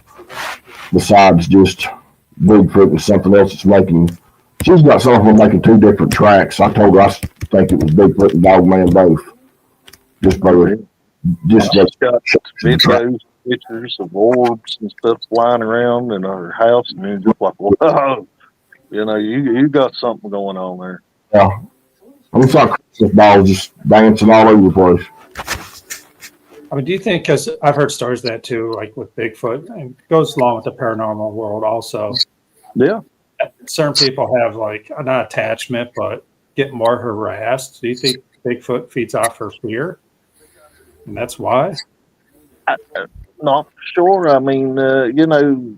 S2: besides just Bigfoot and something else that's making. She's got some of them making 2 different tracks. I told her I think it was Bigfoot and Dogman both. She's got
S3: pictures of orbs and stuff flying around in her house, and it's just like, whoa, you got something going on there.
S2: Yeah. It's like Christmas balls just dancing all over the place.
S1: I mean, do you think, because I've heard stories of that too, like with Bigfoot, and it goes along with the paranormal world also.
S3: Yeah.
S1: Certain people have like not attachment, but get more harassed. Do you think Bigfoot feeds off her fear? And that's why?
S3: Not sure. I mean,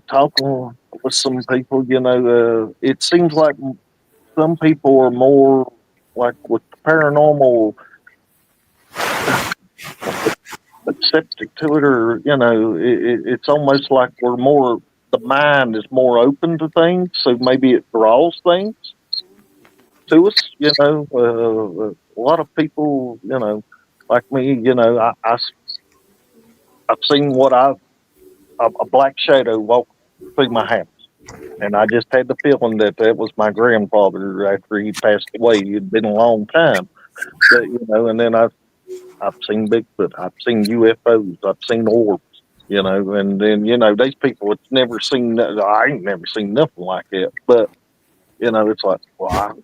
S3: talking with some people, it seems like some people are more like with the paranormal accepting to it, or it's almost like the mind is more open to things, so maybe it draws things to us. A lot of people, like me, I've seen a black shadow walk through my house. And I just had the feeling that was my grandfather after he passed away. It'd been a long time, but, and then I've seen Bigfoot, I've seen UFOs, I've seen orbs, and then, these people have never seen that. I ain't never seen nothing like that, but, it's like, well,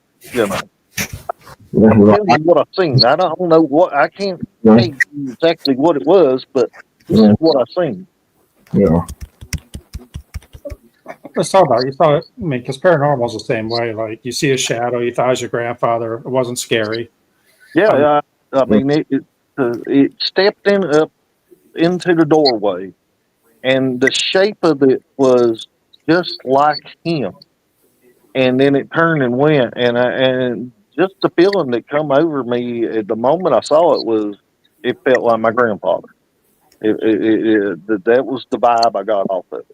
S3: what I've seen. I don't know I can't tell you exactly what it was, but this is what I've seen.
S2: Yeah.
S1: Let's talk about it. You saw it. I mean, because paranormal is the same way. Like you see a shadow, you thought it was your grandfather. It wasn't scary.
S3: Yeah, I mean, it stepped up into the doorway, and the shape of it was just like him. And then it turned and went, and just the feeling that come over me at the moment I saw it felt like my grandfather. That was the vibe I got off of it.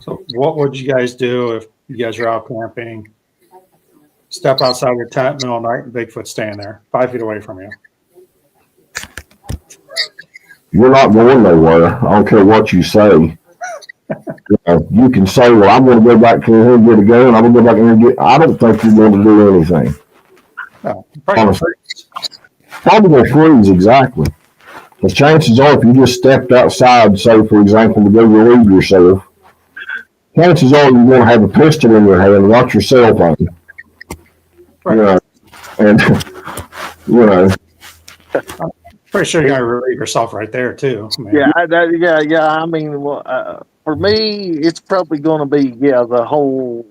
S1: So, what would you guys do if you guys are out camping? Step outside your tent, middle of the night, and Bigfoot standing there, 5 feet away from you.
S2: You're not going nowhere. I don't care what you say. You can say, well, I'm going to go back to here and get a gun. I'm going to go back here and I don't think you're going to do anything.
S1: No,
S2: Probably going to freeze, exactly. The chances are, if you just stepped outside, say, for example, to go relieve yourself, chances are you're going to have a pistol in your hand, not your cell phone.
S1: Right.
S2: And,
S1: pretty sure you're going to relieve yourself right there, too. I mean,
S3: Yeah. I mean, for me, it's probably going to be, the whole,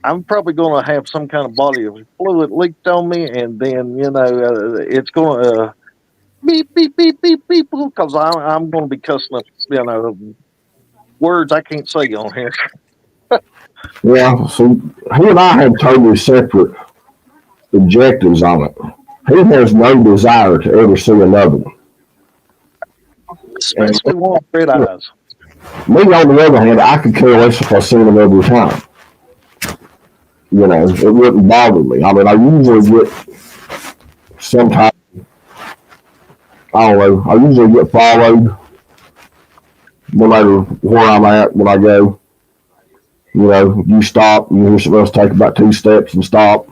S3: I'm probably going to have some kind of body of fluid leaked on me, and then, it's going to beep, beep, beep, beep, beep, because I'm going to be cussing up, words I can't say on here.
S2: yeah, so he and I have totally separate objectives on it. He has no desire to ever see another one.
S3: Especially one with red eyes.
S2: Me, on the other hand, I could care less if I see them every time. It wouldn't bother me. I mean, I usually get sometimes, I don't know, I usually get followed no matter where I'm at when I go. You stop, and you hear somebody else take about 2 steps and stop.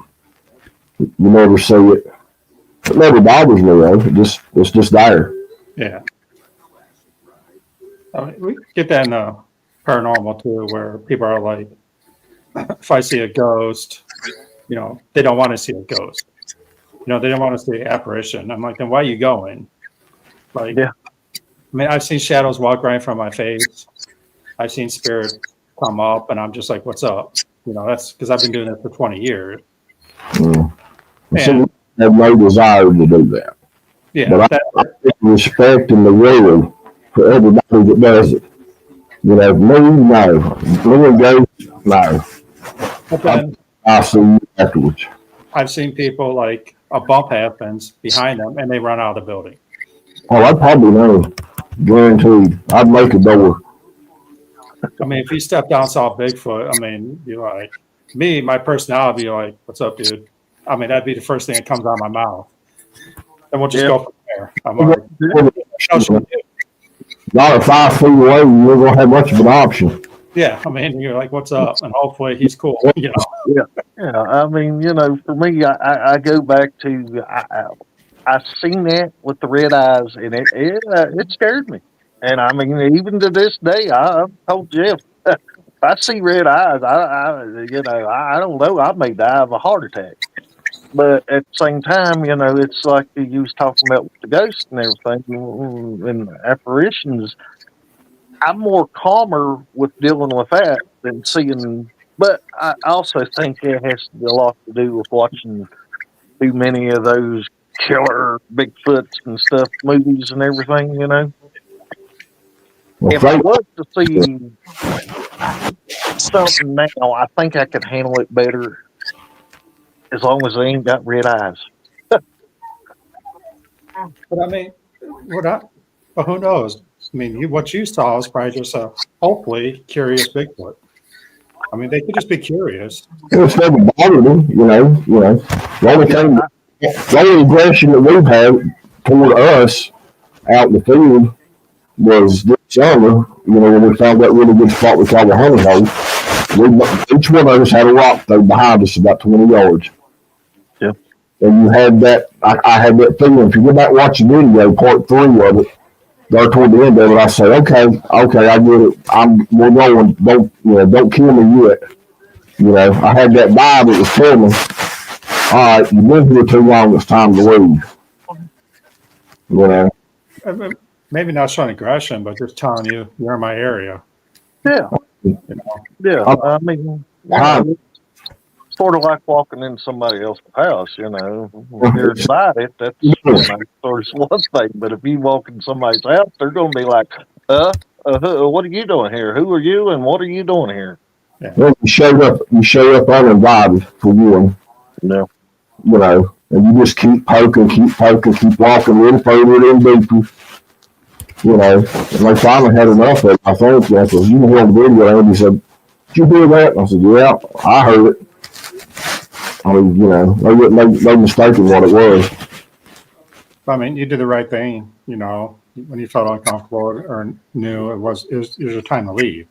S2: You never see it. It never bothers me, though. It's just there.
S1: yeah. I mean, we get that in the paranormal, too, where people are like, if I see a ghost, they don't want to see a ghost. They don't want to see an apparition. I'm like, then why are you going? Like,
S3: yeah.
S1: I mean, I've seen shadows walk right in front of my face. I've seen spirits come up, and I'm just like, what's up? That's because I've been doing this for 20 years.
S2: So I have no desire to do that.
S1: Yeah.
S2: But I think respect in the world for everybody that does it. Me, no. Me and ghosts, no.
S1: But then
S2: I'll see you afterwards.
S1: I've seen people like a bump happens behind them, and they run out of the building.
S2: Oh, I probably know. Guaranteed. I'd make a door.
S1: I mean, if you step down, saw Bigfoot, I mean, you're like, me, my personality, be like, what's up, dude? I mean, that'd be the first thing that comes out of my mouth. And we'll just go from there. I'm like,
S2: Not at 5 feet away, you're going to have much of an option.
S1: yeah, I mean, you're like, what's up? And hopefully he's cool,
S3: Yeah. I mean, for me, I go back to, I seen that with the red eyes, and it scared me. And I mean, even to this day, I've told Jeff, if I see red eyes, I don't know, I may die of a heart attack. But at the same time, it's like you was talking about with the ghosts and everything and apparitions. I'm more calmer with dealing with that than seeing. But I also think it has a lot to do with watching too many of those killer Bigfoots and stuff movies and everything.
S2: Well,
S3: If I was to see something now, I think I could handle it better as long as they ain't got red eyes.
S1: But I mean, but who knows? I mean, what you saw is probably just a hopefully curious Bigfoot. I mean, they could just be curious.
S2: it's never bothered them, The only thing, the only aggression that we've had toward us out in the field was this summer, when we found that really good spot we call the honey hole. Each one of us had a rock throw behind us about 20 yards.
S3: Yeah.
S2: And you had that, I had that feeling. If you go back and watch the video, part 3 of it, there toward the end of it, I say, okay, I get it. We're going. Don't kill me yet. I had that vibe that was telling me, all right, you've been here too long. It's time to leave.
S1: I mean, maybe not showing aggression, but just telling you you're in my area.
S3: Yeah.
S1: You know?
S3: Yeah. I mean, sort of like walking in somebody else's house, If you're inside it, that's sort of one thing. But if you walk in somebody's house, they're going to be like, what are you doing here? Who are you and what are you doing here?
S1: Yeah.
S2: Well, you show up uninvited for one.
S3: No.
S2: And you just keep poking, keep walking in further and deeper. And they finally had enough of it. I think, because you heard the video and he said, did you hear that? And I said, yeah, I heard it. I mean, they wouldn't make mistake in what it was.
S1: I mean, you did the right thing, when you felt uncomfortable or knew it was your time to leave.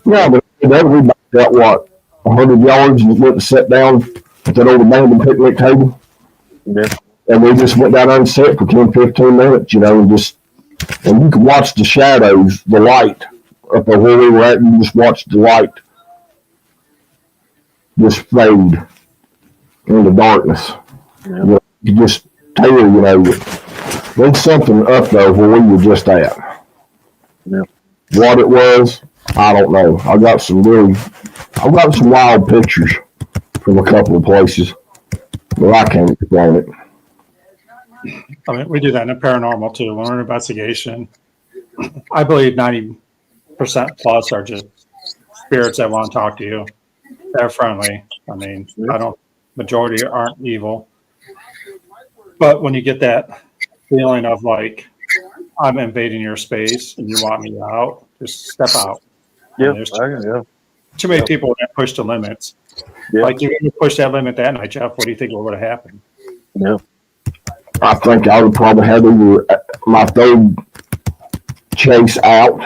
S2: Yeah, but we backed out, 100 yards and went and sat down at that old abandoned picnic table.
S3: Yeah.
S2: And we just went down there and sat for 10, 15 minutes, and you could watch the shadows, the light up there where we were at, and you just watched the light just fade in the darkness.
S3: Yeah.
S2: You just tell, there's something up there where we were just at.
S3: Yeah.
S2: What it was, I don't know. I got some wild pictures from a couple of places, but I can't explain it.
S1: I mean, we do that in a paranormal too. When we're in investigation, I believe 90% plus are just spirits that want to talk to you. They're friendly. I mean, majority aren't evil. But when you get that feeling of like, I'm invading your space and you want me out, just step out.
S3: Yeah.
S1: Too many people that push the limits.
S3: Yeah.
S1: Like you push that limit that night, Jeff, what do you think would have happened?
S3: Yeah.
S2: I think I would probably have either my third chase out,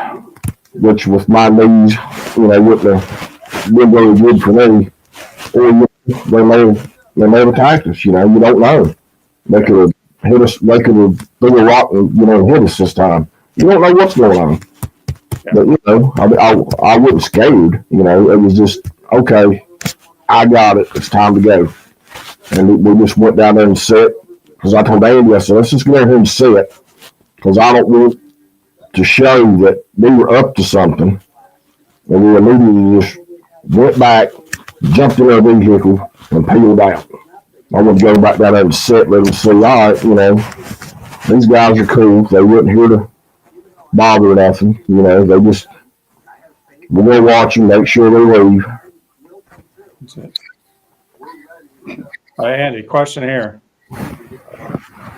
S2: which with my knees, wouldn't have been very good for me, or they may have attacked us. You don't know. They could have hit us. They could have threw a rock and hit us this time. You don't know what's going on. Yeah. But I wasn't scared. It was just okay. I got it. It's time to go. And we just went down there and sat. Because I told Andy, I said, let's just go down here and sit. Because I don't want to show that we were up to something. And we immediately just went back, jumped in our vehicle, and peeled out. I want to go back down there and sit, let them see, all right, these guys are cool. They wasn't here to bother nothing. They just, we're going to watch them, make sure they leave.
S1: That's it. Andy, question here.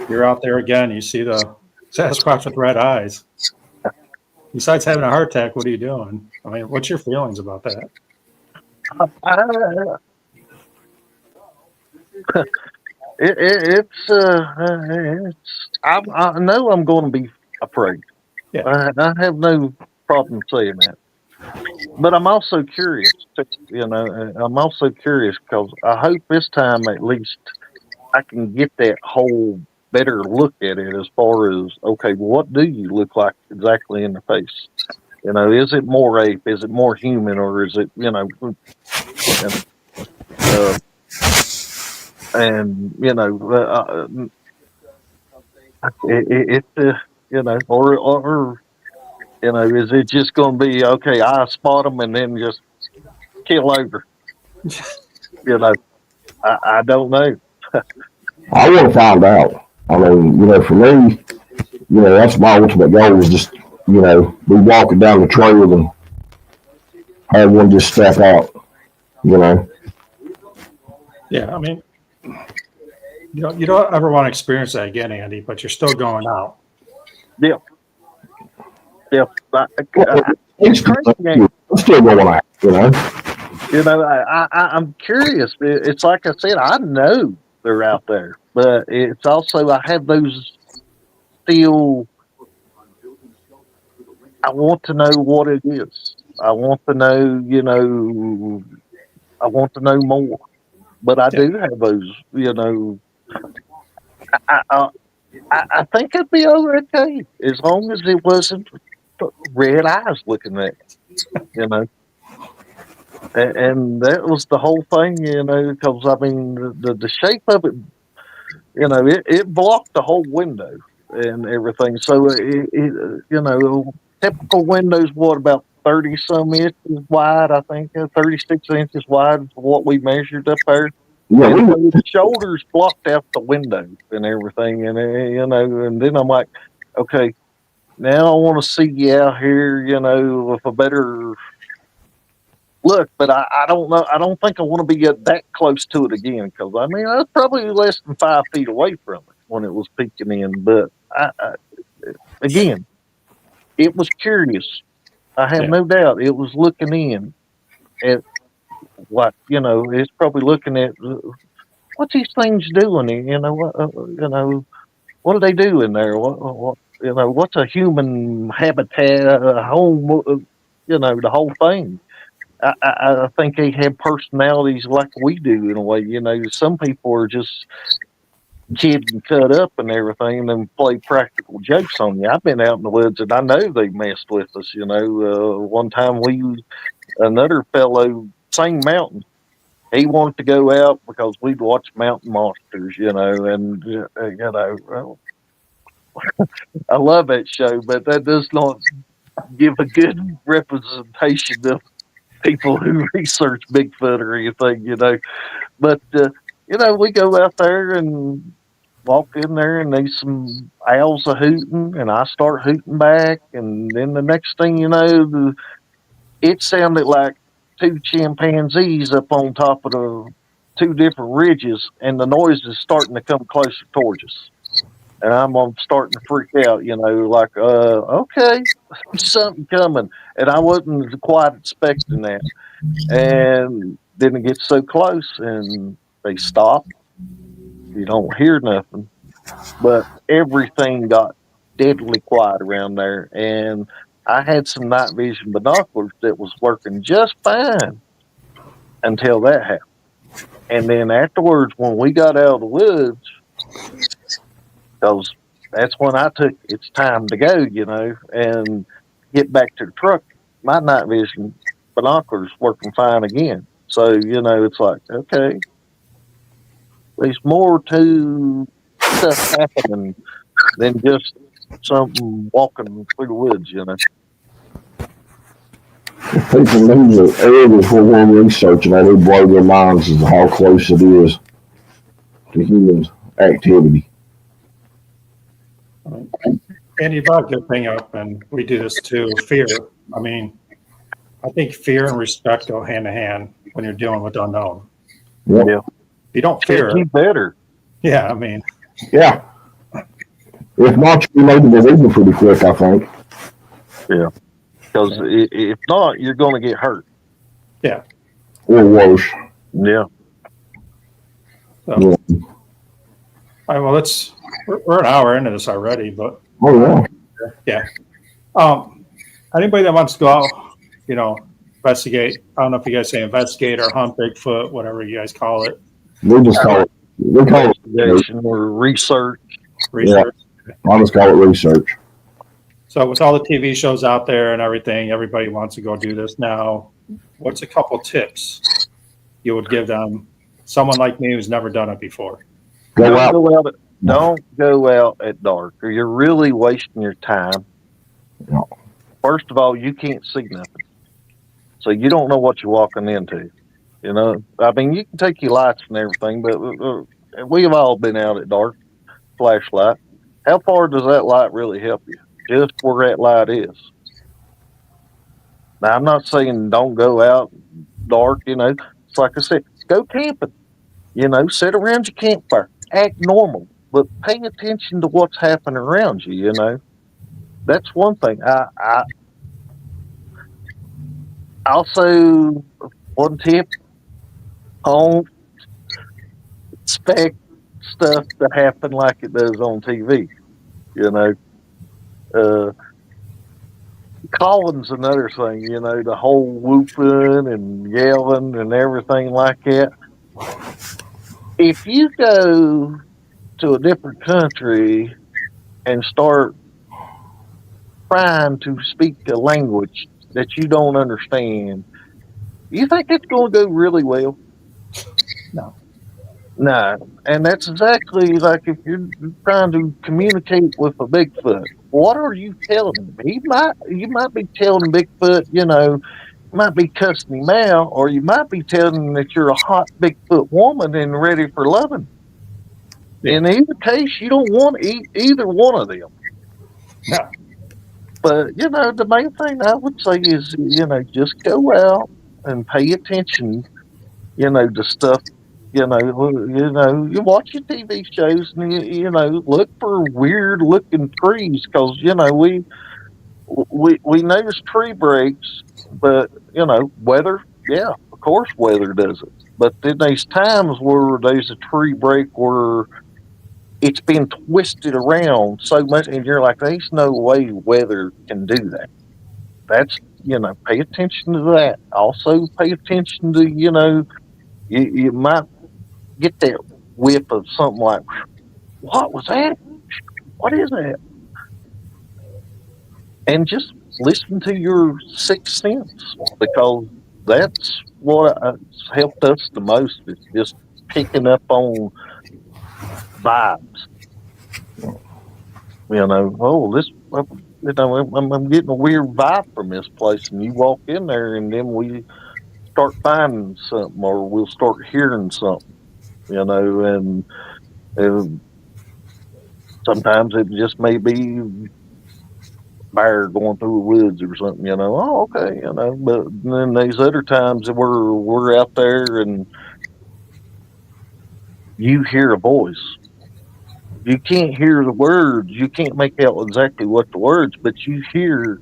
S1: You're out there again. You see the Sasquatch with red eyes. Besides having a heart attack, what are you doing? I mean, what's your feelings about that?
S3: I know I'm going to be afraid.
S1: Yeah.
S3: I have no problem saying that. But I'm also curious. I'm also curious because I hope this time at least I can get that whole better look at it as far as, okay, well, what do you look like exactly in the face? Is it more ape? Is it more human? Or is it, And or is it just going to be okay? I spot them and then just kill over. I don't know.
S2: I want to find out. I mean, for me, that's my ultimate goal is just, be walking down the trail and have one just step out,
S1: Yeah, I mean, you don't ever want to experience that again, Andy, but you're still going out.
S3: Yeah.
S2: It's
S3: crazy.
S2: I'm still going out,
S3: I'm curious. It's like I said, I know they're out there, but it's also I have those still. I want to know what it is. I want to know, I want to know more. But I do have those, I think it'd be okay as long as it wasn't red eyes looking at me, And that was the whole thing, because I mean, the shape of it, it blocked the whole window and everything. So, typical windows, what, about 30 some inches wide, I think, 36 inches wide for what we measured up there.
S2: Yeah,
S3: and so the shoulders blocked out the window and everything. And, and then I'm like, okay, now I want to see you out here, with a better look, but I don't know. I don't think I want to be that close to it again because I mean I was probably less than 5 feet away from it when it was peeking in. But again, it was curious. I have no doubt it was looking in at what it's probably looking at what's these things doing. What do they do in there? What what's a human habitat, a home? The whole thing. I think they have personalities like we do in a way. Some people are just kids and cut up and everything and then play practical jokes on you. I've been out in the woods and I know they messed with us. One time another fellow, same mountain, he wanted to go out because we'd watch Mountain Monsters, and, I love that show, but that does not give a good representation of people who research Bigfoot or anything, But we go out there and walk in there, and there's some owls a hooting, and I start hooting back, and then the next thing you know, it sounded like two chimpanzees up on top of the two different ridges, and the noise is starting to come closer towards us. And I'm starting to freak out, like, okay, something coming. And I wasn't quite expecting that. And then it gets so close and they stop. You don't hear nothing. But everything got deadly quiet around there. And I had some night vision binoculars that was working just fine until that happened. And then afterwards, when we got out of the woods, because that's when I took it's time to go, and get back to the truck. My night vision binoculars working fine again. So, it's like, okay, there's more to stuff happening than just something walking through the woods,
S2: People leave the area before we're researching that, it blow their minds as to how close it is to human activity.
S1: And you brought a good thing up, and we do this too, fear. I mean, I think fear and respect go hand in hand when you're dealing with the unknown.
S2: Yeah.
S1: If you don't fear
S3: it, better.
S1: Yeah, I mean.
S2: Yeah. If not, you may be believing pretty quick, I think.
S3: Yeah. Because if not, you're going to get hurt.
S1: Yeah.
S2: Or worse.
S3: Yeah.
S1: So, yeah. All right, well, we're an hour into this already, but.
S2: Oh, yeah.
S1: Yeah. Anybody that wants to go out, investigate, I don't know if you guys say investigate or hunt Bigfoot, whatever you guys call it.
S2: We just call it. We call it
S3: investigation or research.
S2: Yeah. I just call it research.
S1: So with all the TV shows out there and everything, everybody wants to go do this now. What's a couple tips you would give them someone like me who's never done it before.
S2: Go out.
S3: Don't go out at dark, or you're really wasting your time.
S2: No.
S3: First of all, you can't see nothing, so you don't know what you're walking into. You know, I mean, you can take your lights and everything, but we've all been out at dark, flashlight. How far does that light really help you? Just where that light is. Now, I'm not saying don't go out dark, you know. It's like I said, go camping, you know, sit around your campfire, act normal, but pay attention to what's happening around you, you know. That's one thing. I also, one tip, don't expect stuff to happen like it does on TV, you know. Calling's another thing, you know, the whole whooping and yelling and everything like that. If you go to a different country and start trying to speak a language that you don't understand, you think it's going to go really well?
S1: No.
S3: No. And that's exactly like if you're trying to communicate with a Bigfoot. What are you telling him? You might be telling Bigfoot, you know, might be cussing him out, or you might be telling him that you're a hot Bigfoot woman and ready for loving.
S1: Yeah.
S3: In either case, you don't want either one of them.
S1: No.
S3: But, you know, the main thing I would say is, you know, just go out and pay attention, you know, to stuff. You know, you watch your TV shows and you know, look for weird looking trees because you know we notice tree breaks, but you know, weather, yeah, of course, weather does it. But then there's times where there's a tree break where it's been twisted around so much, and you're like, there's no way weather can do that. That's, you know, pay attention to that. Also, pay attention to, you know, you might get that whiff of something like, what was that? What is that? And just listen to your sixth sense because that's what has helped us the most is just picking up on vibes. You know, oh, this, you know, I'm getting a weird vibe from this place, and you walk in there, and then we start finding something, or we'll start hearing something, you know, and sometimes it just may be bear going through the woods or something, you know. Oh, okay, you know. But then there's other times that we're out there and you hear a voice. You can't hear the words. You can't make out exactly what the words, but you hear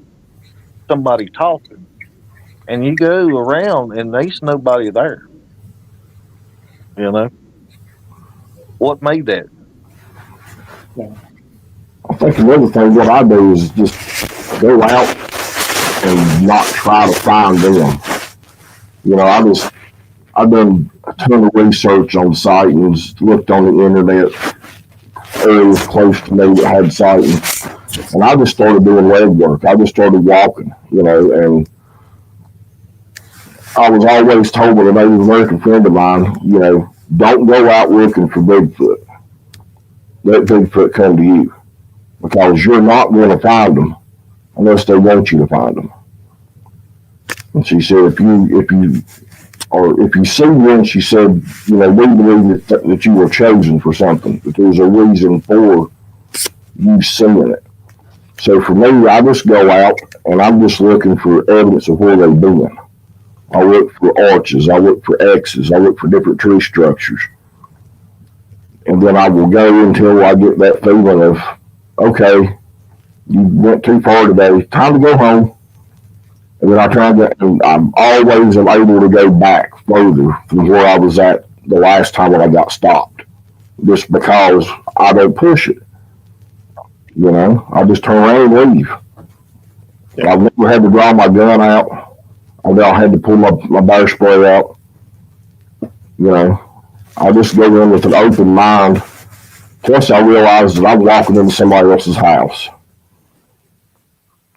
S3: somebody talking. And you go around and there's nobody there. You know? What made that?
S1: Yeah.
S2: I think another thing what I do is just go out and not try to find them. You know, I've done a ton of research on sight and just looked on the internet areas close to me that had sighting. And I just started doing leg work. I just started walking, you know, and I was always told by a Native American friend of mine, you know, don't go out looking for Bigfoot. Let Bigfoot come to you because you're not going to find them unless they want you to find them. And she said, if you see one, she said, you know, we believe that you were chosen for something, that there's a reason for you seeing it. So for me, I just go out and I'm just looking for evidence of where they've been. I look for arches, I look for X's, I look for different tree structures. And then I will go until I get that feeling of, okay, you went too far today, time to go home. And then I try to, and I'm always able to go back further from where I was at the last time when I got stopped. Just because I don't push it. You know, I just turn around and leave. Yeah. I've never had to draw my gun out. I've never had to pull my bear spray out. You know, I just go in with an open mind. Plus, I realize that I'm walking into somebody else's house.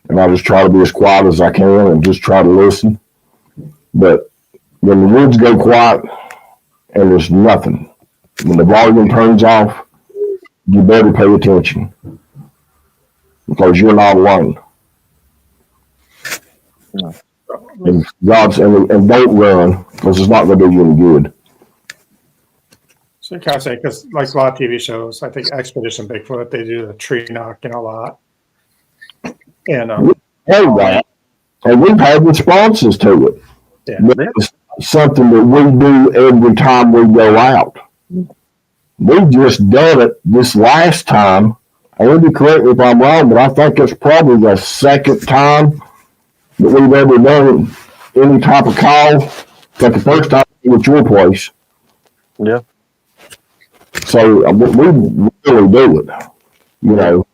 S2: And I just try to be as quiet as I can and just try to listen. But when the woods go quiet and there's nothing. When the volume turns off, you better pay attention because you're not alone. And and don't run because it's not going to do you any good.
S1: So can I say, because like a lot of TV shows, I think Expedition Bigfoot, they do the tree knocking a lot. And
S2: that, and we've had responses to it.
S1: Yeah.
S2: It's something that we do every time we go out. We've just done it this last time. Andy, correct me if I'm wrong, but I think it's probably the second time that we've ever done any type of call. But the first time was at your place.
S3: Yeah.
S2: So we really do it. You know,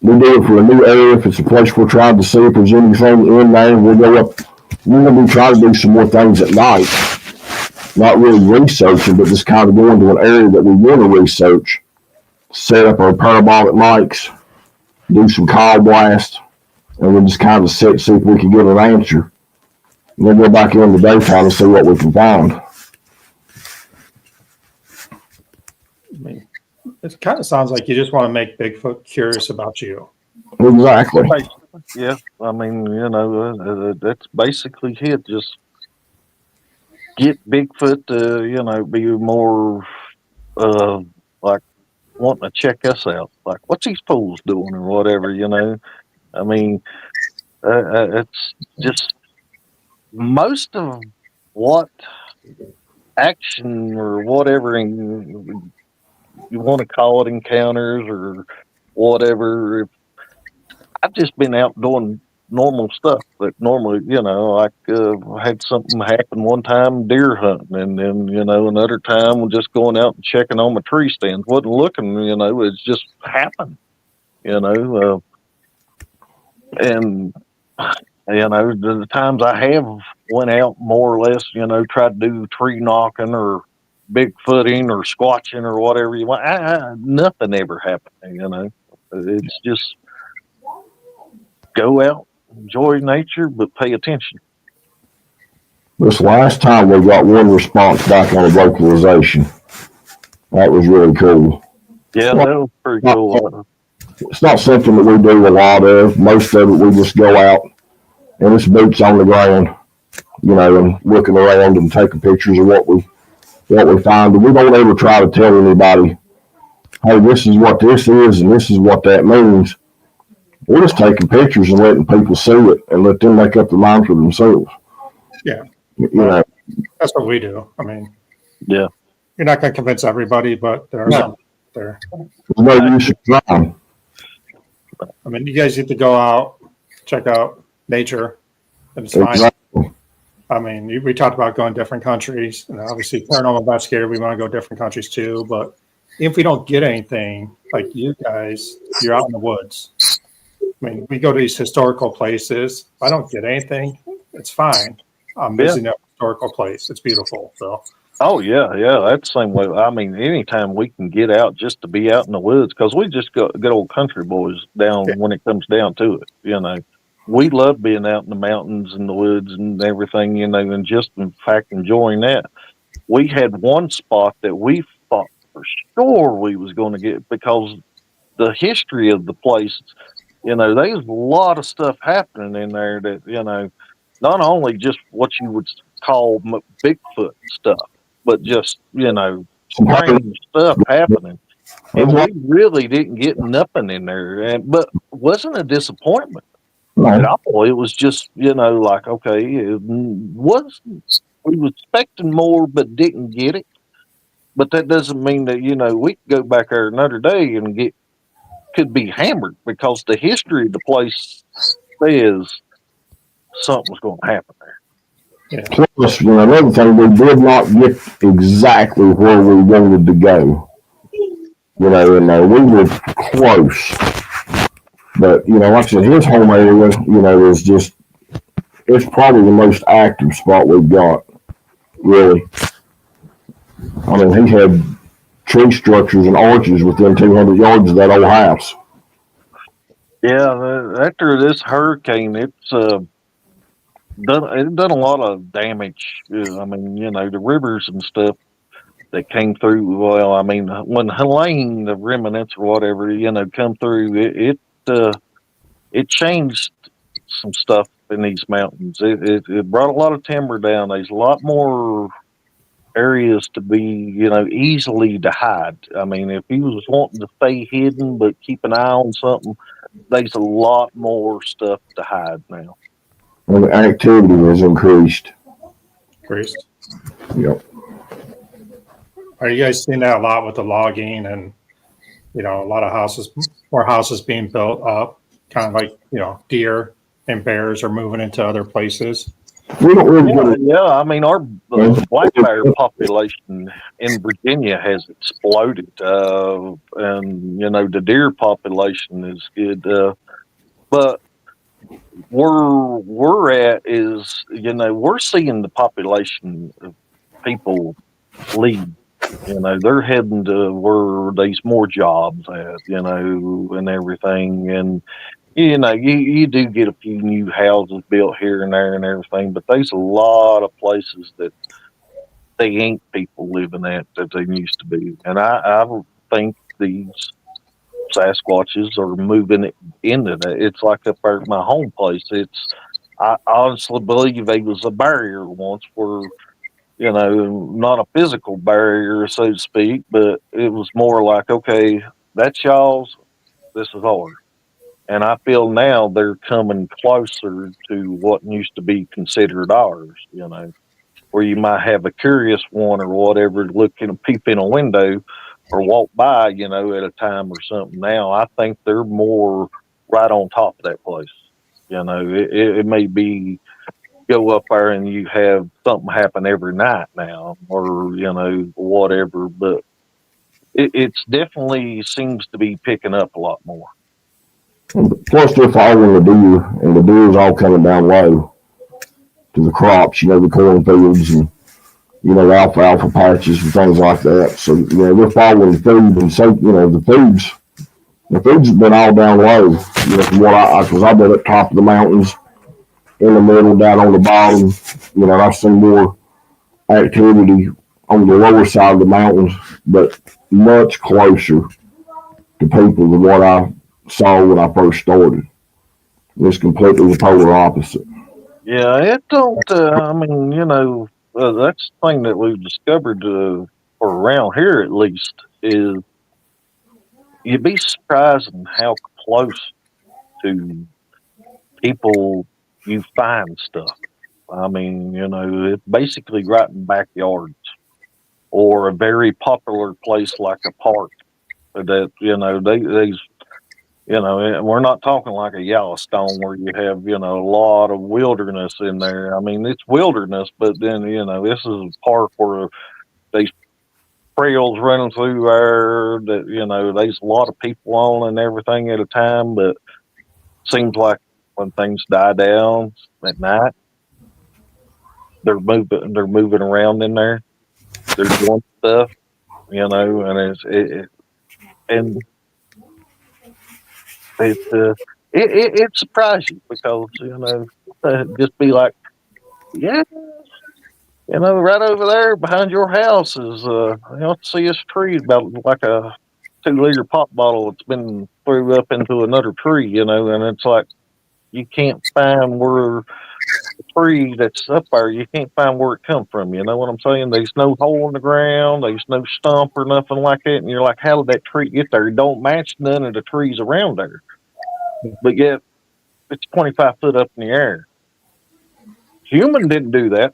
S2: we do it for a new area. If it's a place we're trying to see if there's anything in there, we'll go up. We're going to be trying to do some more things at night. Not really researching, but just kind of going to an area that we want to research. Set up our parabolic mics, do some call blast, and we'll just kind of see if we can get an answer. And then go back in the daytime and see what we can find.
S1: I mean, it kind of sounds like you just want to make Bigfoot curious about you.
S2: Exactly.
S3: Yeah, I mean, you know, that's basically it. Just get Bigfoot to, you know, be more like wanting to check us out. Like, what's these fools doing or whatever, you know? I mean, it's just most of what action or whatever you want to call it, encounters or whatever. I've just been out doing normal stuff that normally, you know, like had something happen one time deer hunting, and then, you know, another time just going out and checking on my tree stands. Wasn't looking, you know, it's just happened, you know. And, you know, the times I have went out more or less, you know, tried to do tree knocking or Bigfooting or squatching or whatever you want. Nothing ever happened, you know. It's just go out, enjoy nature, but pay attention.
S2: This last time we got one response back on a vocalization. That was really cool.
S3: Yeah, that was pretty cool.
S2: It's not something that we do a lot of. Most of it we just go out and it's boots on the ground, you know, and looking around and taking pictures of what we find. But we don't ever try to tell anybody, hey, this is what this is and this is what that means. We're just taking pictures and letting people see it and let them make up their mind for themselves.
S1: Yeah.
S2: You know,
S1: that's what we do. I mean,
S3: yeah,
S1: you're not going to convince everybody, but there are some there.
S2: There's no use of trying.
S1: I mean, you guys need to go out, check out nature, and it's fine.
S2: Exactly.
S1: I mean, we talked about going different countries, and obviously, paranormal investigator, we want to go different countries too. But if we don't get anything, like you guys, you're out in the woods. I mean, we go to these historical places. If I don't get anything, it's fine. I'm visiting a historical place. It's beautiful. So.
S3: Oh yeah, that's the same way. I mean, anytime we can get out just to be out in the woods, because we just got good old country boys down when it comes down to it. You know, we love being out in the mountains and the woods and everything. You know, and just in fact enjoying that. We had one spot that we thought for sure we was going to get because the history of the place. You know, there's a lot of stuff happening in there that, you know, not only just what you would call Bigfoot stuff, but just, you know, strange stuff happening. And we really didn't get nothing in there. But it wasn't a disappointment at all. It was just, you know, like, okay, we were expecting more, but didn't get it. But that doesn't mean that, you know, we could go back there another day and could be hammered because the history of the place says something's going to happen there.
S2: Yeah. Plus, you know, another thing, we did not get exactly where we wanted to go. You know, and we were close. But, you know, like I said, his home area, you know, is just, it's probably the most active spot we've got, really. I mean, he had tree structures and arches within 200 yards of that old house.
S3: Yeah, after this hurricane, it's done a lot of damage. I mean, the rivers and stuff that came through. Well, I mean, when Helene, the remnants or whatever, come through, it changed some stuff in these mountains. It brought a lot of timber down. There's a lot more areas to be, easily to hide. I mean, if he was wanting to stay hidden but keep an eye on something, there's a lot more stuff to hide now.
S2: And the activity has increased.
S1: Priest.
S2: Yep.
S1: Are you guys seeing that a lot with the logging and, a lot of more houses being built up, kind of like, deer and bears are moving into other places?
S2: We don't really
S3: Yeah. I mean, the black bear population in Virginia has exploded, and the deer population is good. But where we're at is, we're seeing the population of people leave. They're heading to where there's more jobs at, and everything. And, you do get a few new houses built here and there and everything, but there's a lot of places that they ain't people living at that they used to be. And I think these Sasquatches are moving it into that. It's like up there at my home place. I honestly believe there was a barrier once where, not a physical barrier, so to speak, but it was more like, okay, that's y'all's, this is ours. And I feel now they're coming closer to what used to be considered ours, where you might have a curious one or whatever looking, peep in a window or walk by, at a time or something. Now I think they're more right on top of that place. It may be go up there and you have something happen every night now, or whatever. But it's definitely seems to be picking up a lot more.
S2: Plus, they're following the deer, and the deer's all coming down low to the crops, the cornfields and the alfalfa patches and things like that. So they're following the food, and so the food's been all down low. From what because I've been at the top of the mountains, in the middle, down on the bottom. I've seen more activity on the lower side of the mountains, but much closer to people than what I saw when I first started. It's completely the polar opposite.
S3: Yeah, it don't. I mean, that's the thing that we've discovered, or around here at least, is you'd be surprised in how close to people you find stuff. I mean, it's basically right in backyards or a very popular place like a park that, we're not talking like a Yellowstone where you have, a lot of wilderness in there. I mean, it's wilderness, but then, this is a park where there's trails running through there that, there's a lot of people on and everything at a time, but it seems like when things die down at night, they're moving around in there. They're doing stuff, and and it surprises you because just be like, yeah, right over there behind your house is see this tree about like a 2-liter pop bottle that's been threw up into another tree, and it's like you can't find where the tree that's up there, you can't find where it come from. You know what I'm saying? There's no hole in the ground, there's no stump or nothing like that, and you're like, how did that tree get there? It don't match none of the trees around there, but yet it's 25 foot up in the air. Human didn't do that.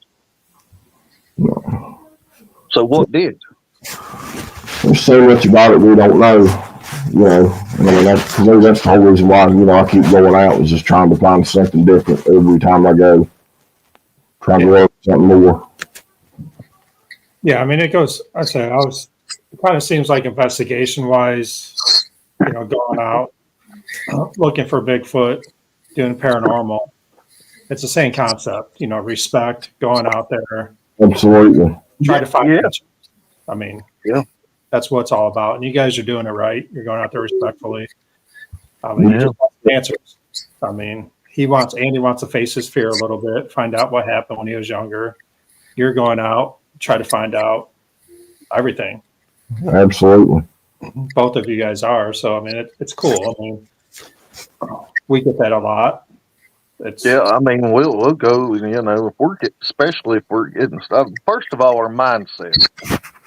S2: No.
S3: So what did?
S2: There's so much about it we don't know. I mean, that's the whole reason why, I keep going out is just trying to find something different every time I go. Trying to learn something more.
S1: Yeah, I mean, it kind of seems like investigation wise, going out, looking for Bigfoot, doing paranormal. It's the same concept, respect, going out there.
S2: Absolutely.
S1: Try to find
S3: answers.
S1: I mean,
S3: yeah,
S1: that's what it's all about. And you guys are doing it right. You're going out there respectfully. I mean, you just want answers. I mean, Andy wants to face his fear a little bit, find out what happened when he was younger. You're going out, try to find out everything.
S2: Absolutely.
S1: Both of you guys are. So, I mean, it's cool. I mean, we get that a lot.
S3: Yeah, I mean, we'll go, if especially if we're getting stuff. First of all, our mindset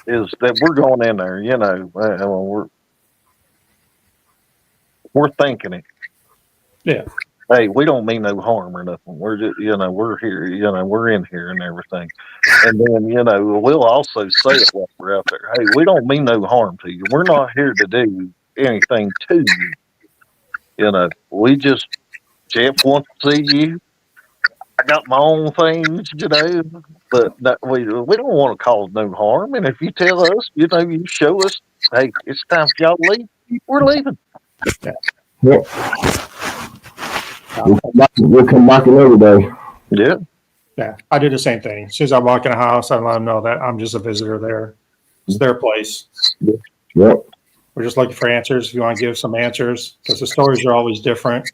S3: is that we're going in there, we're thinking it.
S1: Yeah.
S3: Hey, we don't mean no harm or nothing. We're just, we're here, we're in here and everything. And then, we'll also say it while we're out there. Hey, we don't mean no harm to you. We're not here to do anything to you. We just, Jeff wants to see you. I got my own things, but we don't want to cause no harm. And if you tell us, you show us, hey, it's time for y'all to leave, we're leaving.
S2: Yep. We'll come back another day.
S3: Yeah.
S1: Yeah, I do the same thing. As soon as I walk in a house, I let them know that I'm just a visitor there. It's their place.
S2: Yep.
S1: We're just looking for answers. If you want to give some answers, because the stories are always different.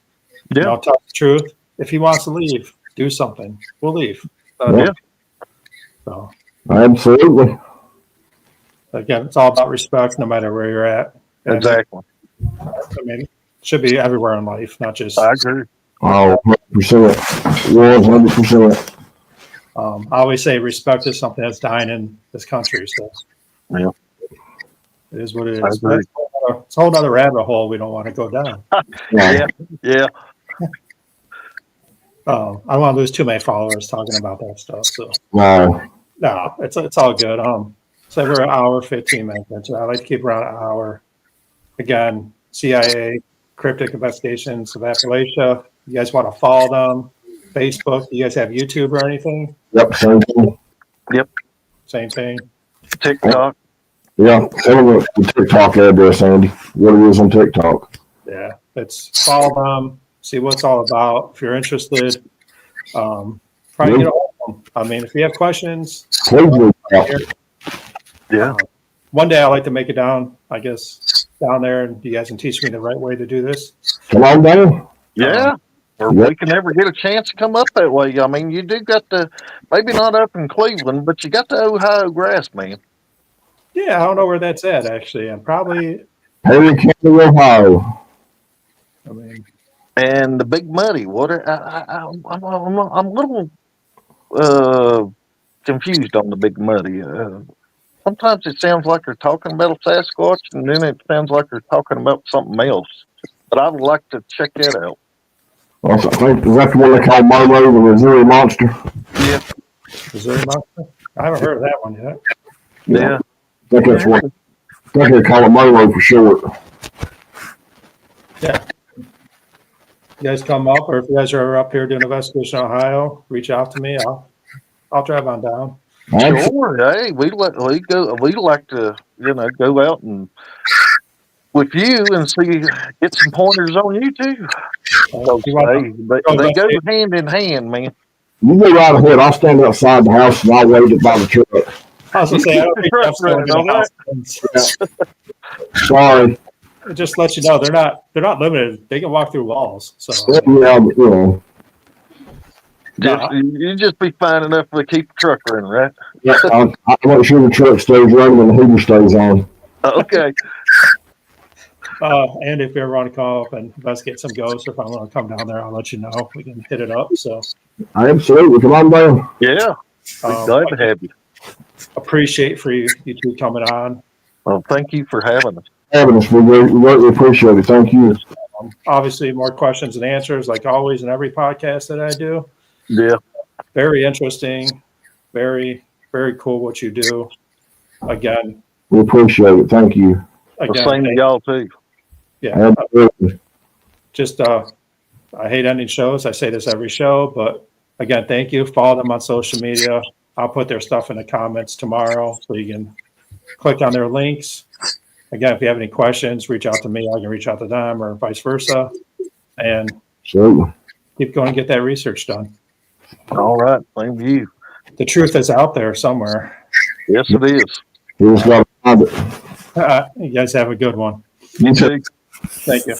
S3: Yeah.
S1: Tell the truth. If he wants to leave, do something. We'll leave.
S2: Yeah.
S1: So
S2: Absolutely.
S1: again, it's all about respect, no matter where you're at. And
S3: Exactly.
S1: I mean, it should be everywhere in life, not just.
S3: I agree.
S2: Oh, 100%. 100%.
S1: I always say respect is something that's dying in this country. So
S3: Yeah.
S1: it is what it is.
S3: I agree.
S1: It's a whole other rabbit hole we don't want to go down.
S3: Yeah.
S1: I don't want to lose too many followers talking about that stuff. So
S2: No.
S1: no, it's all good. So we're an hour, 15 minutes. I like to keep around an hour. Again, C.I.A. Cryptic Investigations of Appalachia. You guys want to follow them? Facebook? Do you guys have YouTube or anything?
S2: Yep. Same thing.
S1: Same thing.
S3: TikTok.
S2: Yeah. Tell them the TikTok address, Andy. What it is on TikTok.
S1: Yeah, it's follow them. See what it's all about. If you're interested, try to get a hold of them. I mean, if you have questions,
S2: Please reach out.
S3: Yeah.
S1: One day I'd like to make it down, I guess, down there, and you guys can teach me the right way to do this.
S2: Come on down.
S3: Yeah. Or we can never get a chance to come up that way. I mean, you do got maybe not up in Cleveland, but you got the Ohio grass, man.
S1: Yeah, I don't know where that's at, actually. And probably,
S2: Perry County, Ohio.
S1: I mean,
S3: And the Big Muddy. I'm a little confused on the Big Muddy. Sometimes it sounds like they're talking about a Sasquatch, and then it sounds like they're talking about something else. But I'd like to check that out.
S2: I think is that the one they call Momo, the Missouri Monster?
S3: Yeah.
S1: Missouri Monster? I haven't heard of that one yet.
S3: Yeah.
S2: I think that's what. I think they call it Momo for short.
S1: Yeah. You guys come up, or if you guys are up here doing investigation in Ohio, reach out to me. I'll drive on down.
S3: Sure. Hey, we'd like to, go out and with you and get some pointers on you too. They go hand in hand, man.
S2: You go right ahead. I'll stand outside the house and I'll wait it by the truck.
S1: I was gonna say, I don't think that's going to the house.
S2: Sorry.
S1: It just lets you know they're not limited. They can walk through walls. So
S2: Yeah, but,
S3: You just be fine enough to keep the truck running, right?
S2: Yeah, I'll make sure the truck stays running and the heater stays on.
S3: Okay.
S1: And if you ever want to call up and investigate some ghosts, or if I want to come down there, I'll let you know. We can hit it up. So
S2: Absolutely. Come on down.
S3: Yeah. Glad to have you.
S1: Appreciate for you two coming on.
S3: Well, thank you for having us.
S2: We greatly appreciate it. Thank you.
S1: Obviously, more questions and answers, like always in every podcast that I do.
S3: Yeah.
S1: Very interesting. Very, very cool what you do. Again,
S2: We appreciate it. Thank you.
S3: The same to y'all too.
S1: Yeah.
S2: Absolutely.
S1: Just I hate ending shows. I say this every show, but again, thank you. Follow them on social media. I'll put their stuff in the comments tomorrow so you can click on their links. Again, if you have any questions, reach out to me. I can reach out to them or vice versa. And
S2: Absolutely.
S1: keep going and get that research done.
S3: All right. Same to you.
S1: The truth is out there somewhere.
S3: Yes, it is.
S2: We just got to find it.
S1: You guys have a good one.
S3: You too.
S1: Thank you.